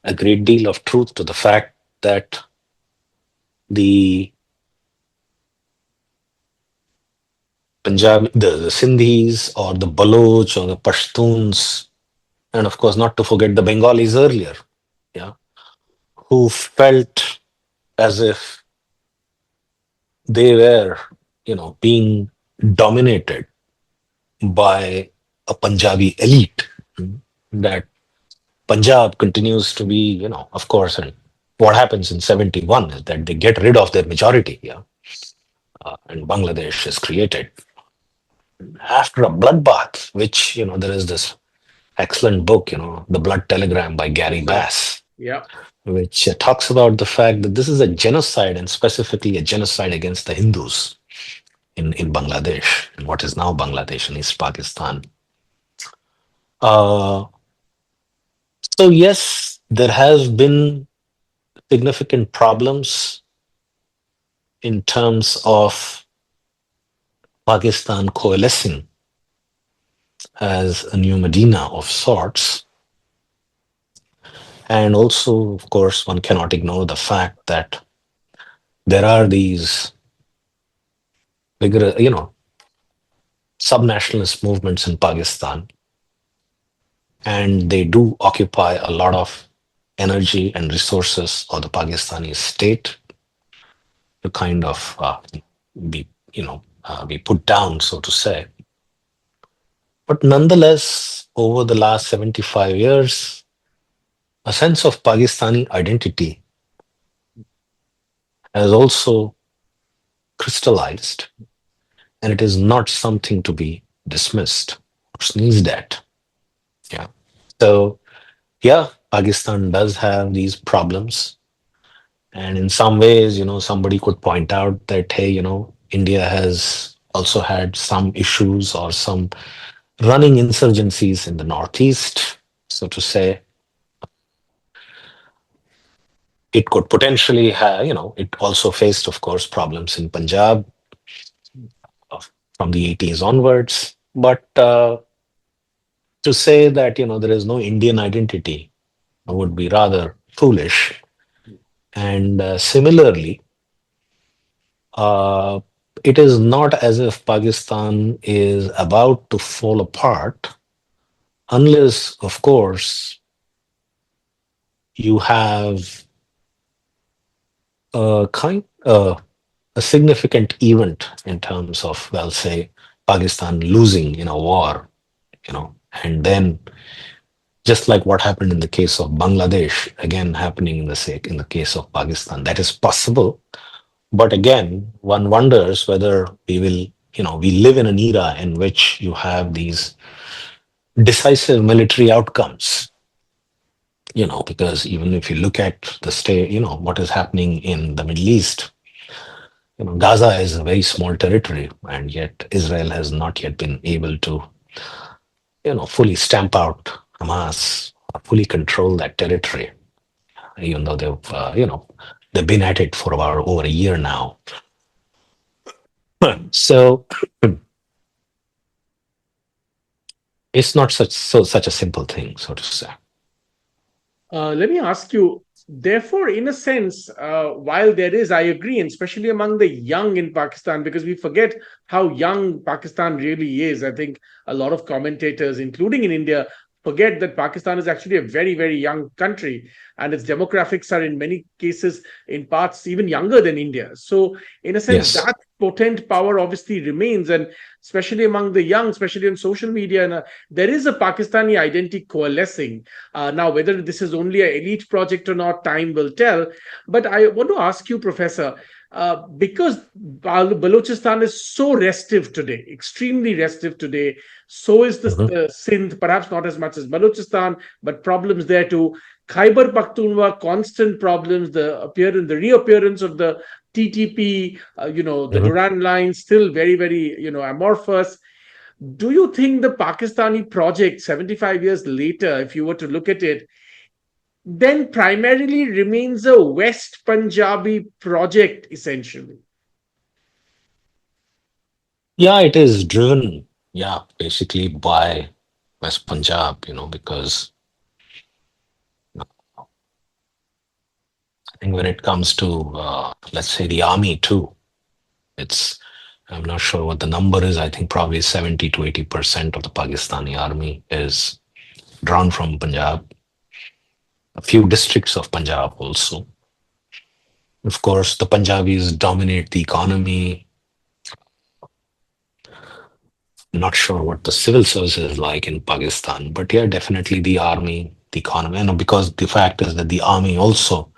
a great deal of truth to the fact that the the Sindhis or the Baloch or the Pashtuns, and of course, not to forget the Bengalis earlier, yeah, who felt as if they were, being dominated by a Punjabi elite. That Punjab continues to be, of course, and what happens in 71 is that they get rid of their majority, yeah, and Bangladesh is created after a bloodbath, which, there is this excellent book, The Blood Telegram by Gary Yeah. Bass, Yeah. which talks about the fact that this is a genocide and specifically a genocide against the Hindus in Bangladesh, in what is now Bangladesh and East Pakistan. Uh, so, yes, there has been significant problems in terms of Pakistan coalescing as a new Medina of sorts. And also, of course, one cannot ignore the fact that there are these bigger, sub-nationalist movements in Pakistan, and they do occupy a lot of energy and resources of the Pakistani state to kind of be put down, so to say. But nonetheless, over the last 75 years, a sense of Pakistani identity has also crystallized, and it is not something to be dismissed or sneezed at. Yeah. So, yeah, Pakistan does have these problems. And in some ways, somebody could point out that, hey, India has also had some issues or some running insurgencies in the Northeast. So to say, it could potentially have, it also faced, of course, problems in Punjab from the 80s onwards. But to say that, there is no Indian identity would be rather foolish. And similarly, uh, it is not as if Pakistan is about to fall apart, unless, of course, you have a significant event in terms of, well, say, Pakistan losing in a war, and then just like what happened in the case of Bangladesh, again happening in the case of Pakistan, that is possible. But again, one wonders whether we live in an era in which you have these decisive military outcomes, because even if you look at the state, what is happening in the Middle East, Gaza is a very small territory, and yet Israel has not yet been able to, fully stamp out Hamas, fully control that territory, even though they've been at it for about over a year now. So it's not such a simple thing, so to say. Let me ask you, therefore, in a sense, while there is, I agree, and especially among the young in Pakistan, because we forget how young Pakistan really is. I think a lot of commentators, including in India, forget that Pakistan is actually a very, very young country, and its demographics are in many cases, in parts, even younger than India. So, in a sense, Yes. that potent power obviously remains, and especially among the young, especially on social media, and there is a Pakistani identity coalescing now, whether this is only an elite project or not, time will tell. But I want to ask you, Professor, because Balochistan is so restive today, extremely restive today, so is Mhm, the Sindh, perhaps not as much as Balochistan, but problems there too. Khyber Pakhtunkhwa, constant problems, the reappearance of the TTP, the mhm. Duran line, still very, very, amorphous. Do you think the Pakistani project, 75 years later, if you were to look at it, then primarily remains a West Punjabi project, essentially. Yeah, it is driven, yeah, basically by West Punjab, because I think when it comes to, let's say, the army too, it's, I'm not sure what the number is. I think probably 70 to 80% of the Pakistani army is drawn from Punjab, a few districts of Punjab also. Of course, the Punjabis dominate the economy. Not sure what the civil service is like in Pakistan, but yeah, definitely the army, the economy. Because the fact is that the army also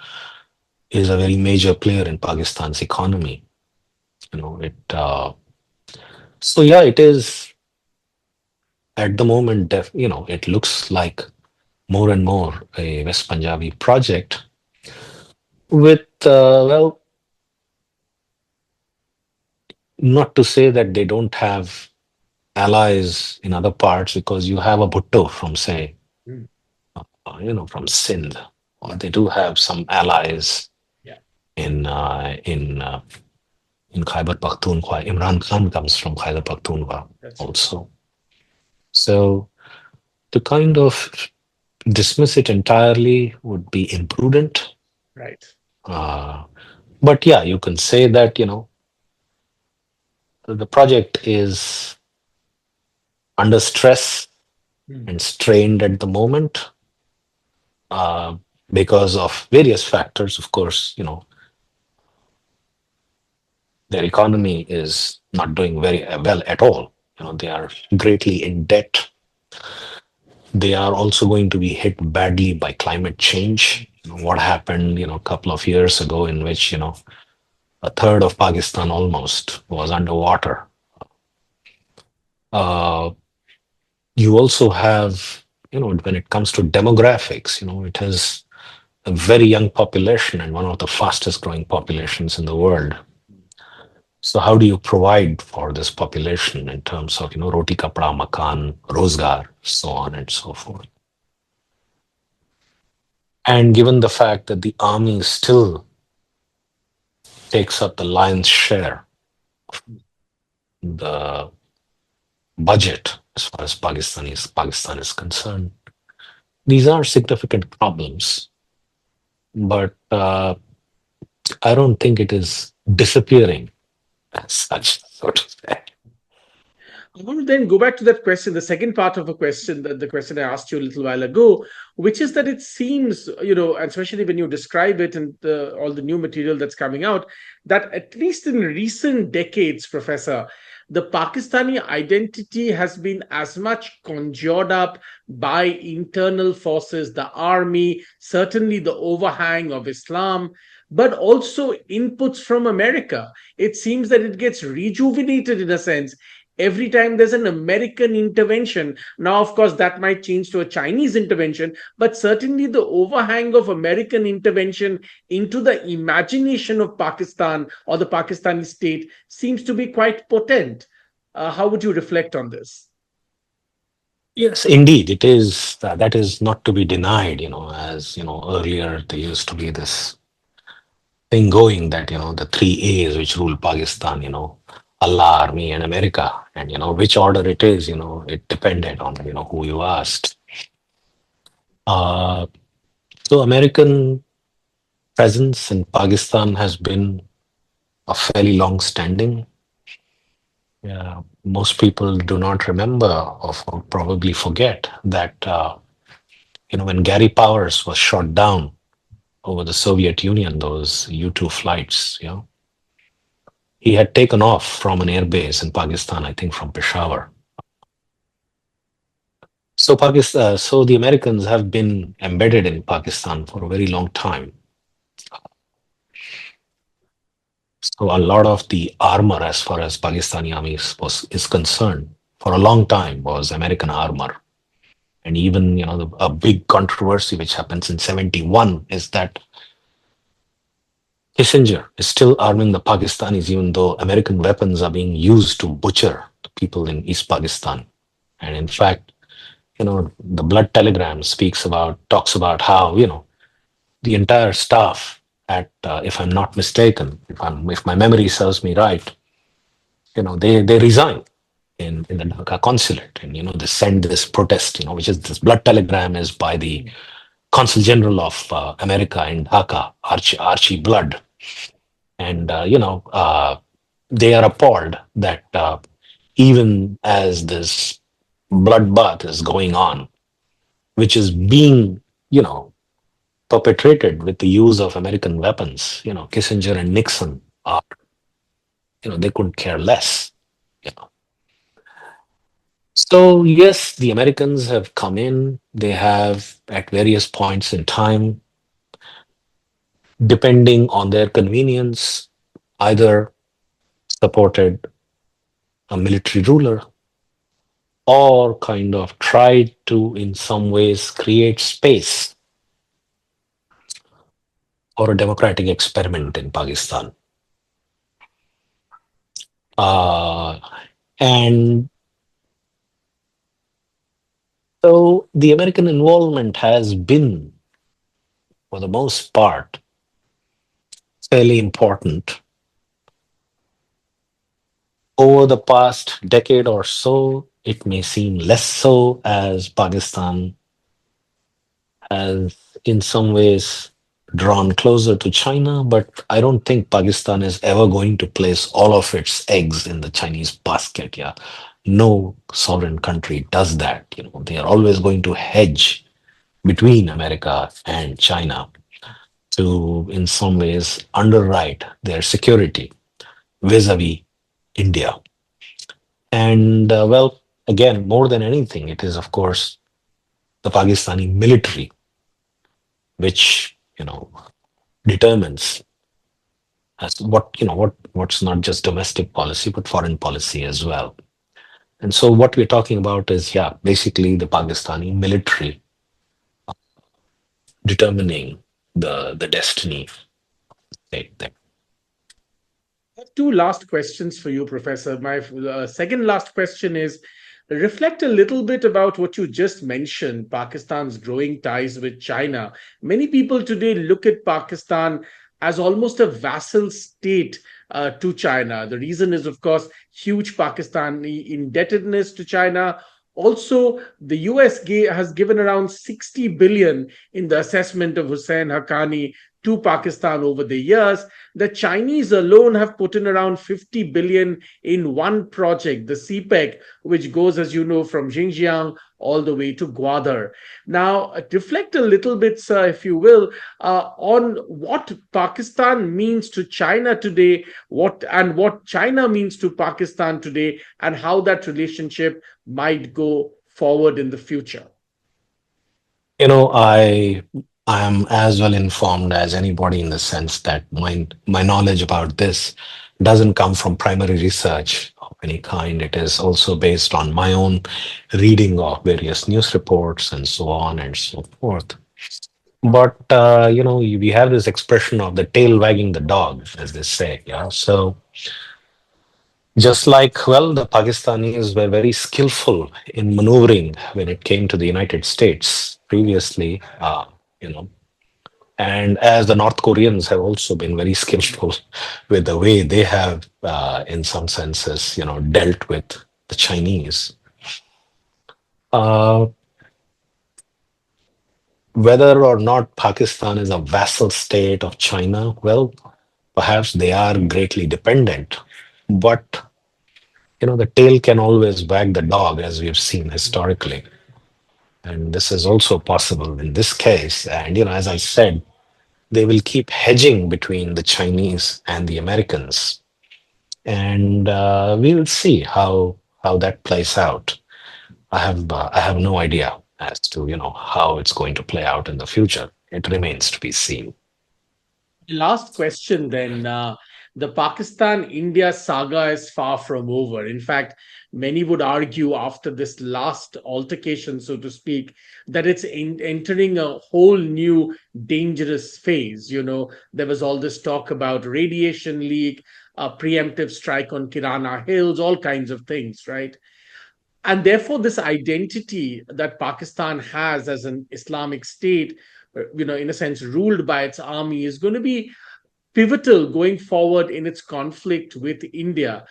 is a very major player in Pakistan's economy. It. So yeah, it is at the moment. It looks like more and more a West Punjabi project with, well, not to say that they don't have allies in other parts, because you have a Bhutto from, say, Mm. from Sindh, or Yeah, they do have some allies yeah, in uh, in uh, in Khyber Pakhtunkhwa. Imran Khan comes from Khyber Pakhtunkhwa that's true. also. So to kind of dismiss it entirely would be imprudent. Right. Uh, but yeah, you can say that the project is under stress Mm. and strained at the moment, uh, because of various factors. Of course, their economy is not doing very well at all. They are greatly in debt. They are also going to be hit badly by climate change. What happened, a couple of years ago, in which, a third of Pakistan almost was underwater. Uh, you also have, when it comes to demographics, it has a very young population and one of the fastest growing populations in the world. So how do you provide for this population in terms of, roti kapda, makan, rozgar, so on and so forth? And given the fact that the army still takes up the lion's share, the budget as far as Pakistan is concerned, these are significant problems. But I don't think it is disappearing as such, so to say. I want to then go back to that question, the second part of a question, that the question I asked you a little while ago, which is that it seems, and especially when you describe it and all the new material that's coming out, that at least in recent decades, Professor, the Pakistani identity has been as much conjured up by internal forces, the army, certainly the overhang of Islam, but also inputs from America. It seems that it gets rejuvenated in a sense every time there's an American intervention. Now, of course, that might change to a Chinese intervention, but certainly the overhang of American intervention into the imagination of Pakistan or the Pakistani state seems to be quite potent. How would you reflect on this? Yes, indeed, it is. That is not to be denied. As earlier there used to be this thing going that the three A's which rule Pakistan. Allah, Army, and America, and which order it is. It depended on who you asked. Uh, so American presence in Pakistan has been a fairly long standing. Yeah, most people do not remember or probably forget that when Gary Powers was shot down over the Soviet Union, those U-2 flights, he had taken off from an airbase in Pakistan, I think from Peshawar. So so the Americans have been embedded in Pakistan for a very long time. So a lot of the armor, as far as Pakistani army is concerned, for a long time was American armor. And even a big controversy which happens in 71 is that Kissinger is still arming the Pakistanis, even though American weapons are being used to butcher the people in East Pakistan. And in fact, the blood telegram talks about how, the entire staff at, if I'm not mistaken, if my memory serves me right, they resign in the Dhaka consulate, and they send this protest, which is this blood telegram is by the Consul General of America in Dhaka, Archie Blood, and they are appalled that even as this bloodbath is going on, which is being you know perpetrated with the use of American weapons, Kissinger and Nixon are, they couldn't care less. You know. So yes, the Americans have come in. They have at various points in time, depending on their convenience, either supported a military ruler or kind of tried to, in some ways, create space for a democratic experiment in Pakistan. Uh, and so the American involvement has been, for the most part, fairly important. Over the past decade or so, it may seem less so as Pakistan has, in some ways, drawn closer to China, but I don't think Pakistan is ever going to place all of its eggs in the Chinese basket. Yeah, no sovereign country does that. They are always going to hedge between America and China to, in some ways, underwrite their security vis-a-vis India. And well, again, more than anything, it is, of course, the Pakistani military which determines as what's not just domestic policy but foreign policy as well. And so what we're talking about is, yeah, basically the Pakistani military determining the destiny state there. I have two last questions for you, Professor. My second last question is reflect a little bit about what you just mentioned, Pakistan's growing ties with China. Many people today look at Pakistan as almost a vassal state to China. The reason is, of course, huge Pakistani indebtedness to China. Also, the has given around 60 billion in the assessment of Hussein Haqqani to Pakistan over the years. The Chinese alone have put in around 50 billion in one project, the CPEC, which goes, as you know, from Xinjiang all the way to Gwadar. Now, reflect a little bit, sir, if you will, on what Pakistan means to China today, what China means to Pakistan today, and how that relationship might go forward in the future. I am as well informed as anybody in the sense that my knowledge about this doesn't come from primary research of any kind. It is also based on my own reading of various news reports and so on and so forth. But we have this expression of the tail wagging the dog, as they say. Yeah. So just like, well, the Pakistanis were very skillful in maneuvering when it came to the United States previously, you know, and as the North Koreans have also been very skillful with the way they have, in some senses, dealt with the Chinese. Uh, Whether or not Pakistan is a vassal state of China, well, perhaps they are greatly dependent, but the tail can always wag the dog, as we've seen historically. And this is also possible in this case. And, as I said, they will keep hedging between the Chinese and the Americans. And we will see how that plays out. I have no idea as to, how it's going to play out in the future. It remains to be seen. Last question then. The Pakistan India saga is far from over. In fact, many would argue after this last altercation, so to speak, that it's entering a whole new dangerous phase. There was all this talk about radiation leak, a preemptive strike on Kirana Hills, all kinds of things, right? And therefore, this identity that Pakistan has as an Islamic state in a sense, ruled by its army, is going to be pivotal going forward in its conflict with India.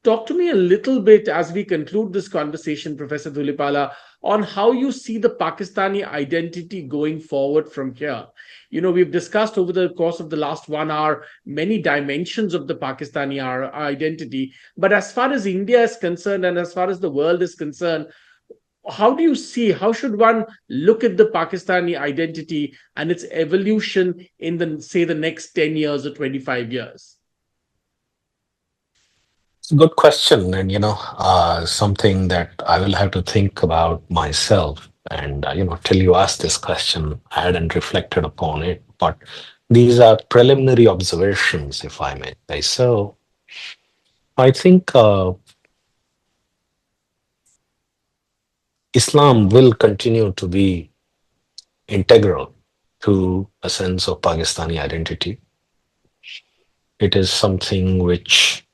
Talk to me a little bit as we conclude this conversation, Professor Dhulipala, on how you see the Pakistani identity going forward from here. We've discussed over the course of the last 1 hour many dimensions of the Pakistani identity. But as far as India is concerned and as far as the world is concerned, how do you see, how should one look at the Pakistani identity and its evolution in the, say, the next 10 years or 25 years? It's a good question, and something that I will have to think about myself. And till you asked this question, I hadn't reflected upon it. But these are preliminary observations, if I may say so. I think Islam will continue to be integral to a sense of Pakistani identity. It is something which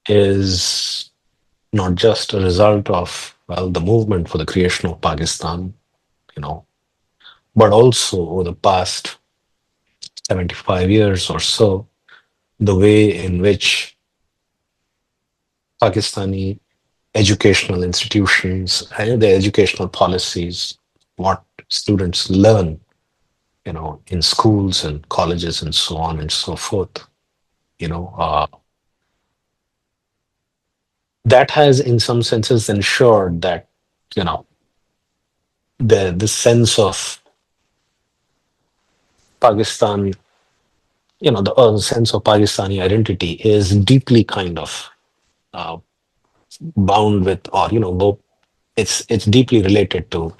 is not just a result of, well, the movement for the creation of Pakistan, you know, but also over the past 75 years or so, the way in which Pakistani educational institutions and their educational policies, what students learn, in schools and colleges and so on and so forth, you know, uh, that has in some senses ensured that, you know, the sense of Pakistan, the sense of Pakistani identity is deeply kind of uh, bound with, or it's deeply related to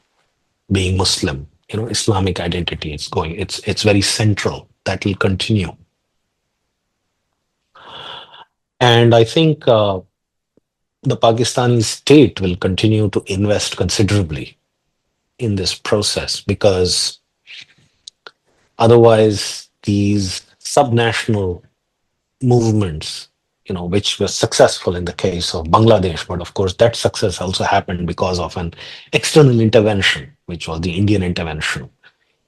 being Muslim. Islamic identity. It's very central. That will continue, and I think the Pakistani state will continue to invest considerably in this process because otherwise these subnational movements, which were successful in the case of Bangladesh, but of course that success also happened because of an external intervention, which was the Indian intervention,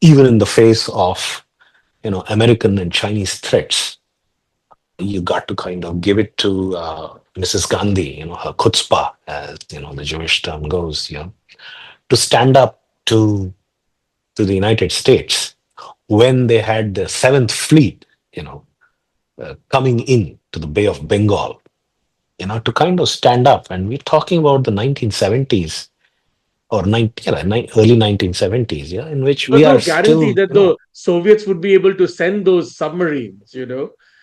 even in the face of American and Chinese threats. You got to kind of give it to Mrs. Gandhi, her chutzpah, as the Jewish term goes, to stand up to the United States when they had the Seventh Fleet, coming in to the Bay of Bengal, to kind of stand up. And we're talking about the 1970s or early 1970s, yeah, in which There was we are no guarantee still, that the Soviets would be able to send those submarines.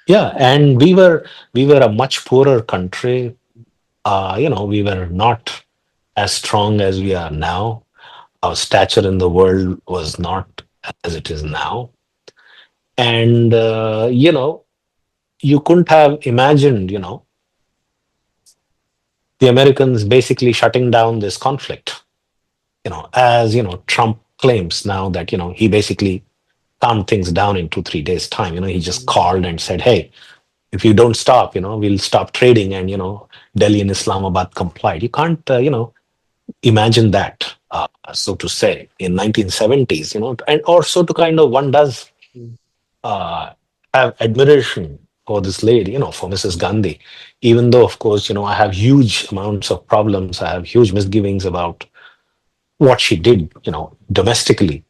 yeah, and we were a much poorer country. We were not as strong as we are now. Our stature in the world was not as it is now. And, you couldn't have imagined, the Americans basically shutting down this conflict, as, Trump claims now that, he basically calmed things down in 2, 3 days' time. He just called and said, hey, if you don't stop, we'll stop trading. And, Delhi and Islamabad complied. You can't, imagine that, so to say, in 1970s, and also to kind of one does uh, have admiration for this lady, for Mrs. Gandhi, even though, of course, I have huge amounts of problems. I have huge misgivings about what she did, domestically.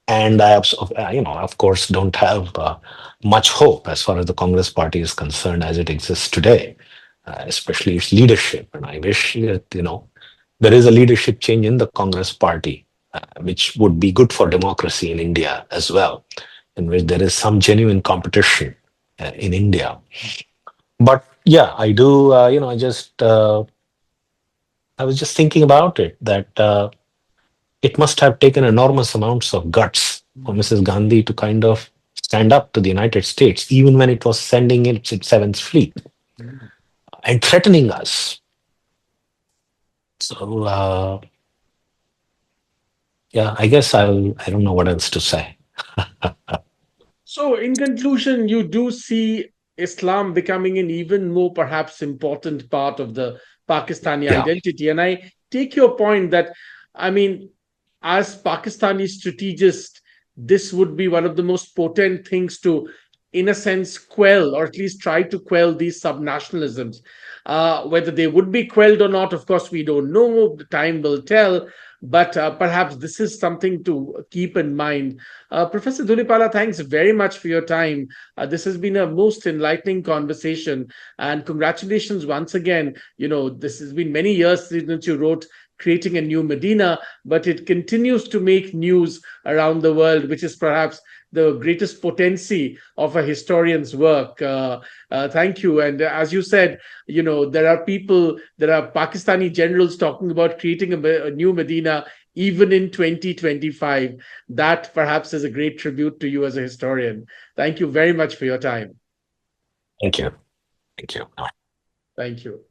And of course, don't have much hope as far as the Congress party is concerned as it exists today, especially its leadership. And I wish that, there is a leadership change in the Congress party, which would be good for democracy in India as well, in which there is some genuine competition in India. But yeah, I do. I was just thinking about it that it must have taken enormous amounts of guts for Mrs. Gandhi to kind of stand up to the United States, even when it was sending its Seventh Fleet and threatening us. So yeah, I guess I don't know what else to say. So, in conclusion, you do see Islam becoming an even more perhaps important part of the Pakistani Yeah. identity. And I take your point that, I mean, as Pakistani strategist, this would be one of the most potent things to, in a sense, quell or at least try to quell these subnationalisms. Whether they would be quelled or not, of course, we don't know. The time will tell. But perhaps this is something to keep in mind. Professor Dhulipala, thanks very much for your time. This has been a most enlightening conversation. And congratulations once again. This has been many years since you wrote Creating a New Medina, but it continues to make news around the world, which is perhaps the greatest potency of a historian's work. Thank you. And as you said, there are Pakistani generals talking about creating a new Medina even in 2025. That perhaps is a great tribute to you as a historian. Thank you very much for your time. Thank you. Thank you. Thank you.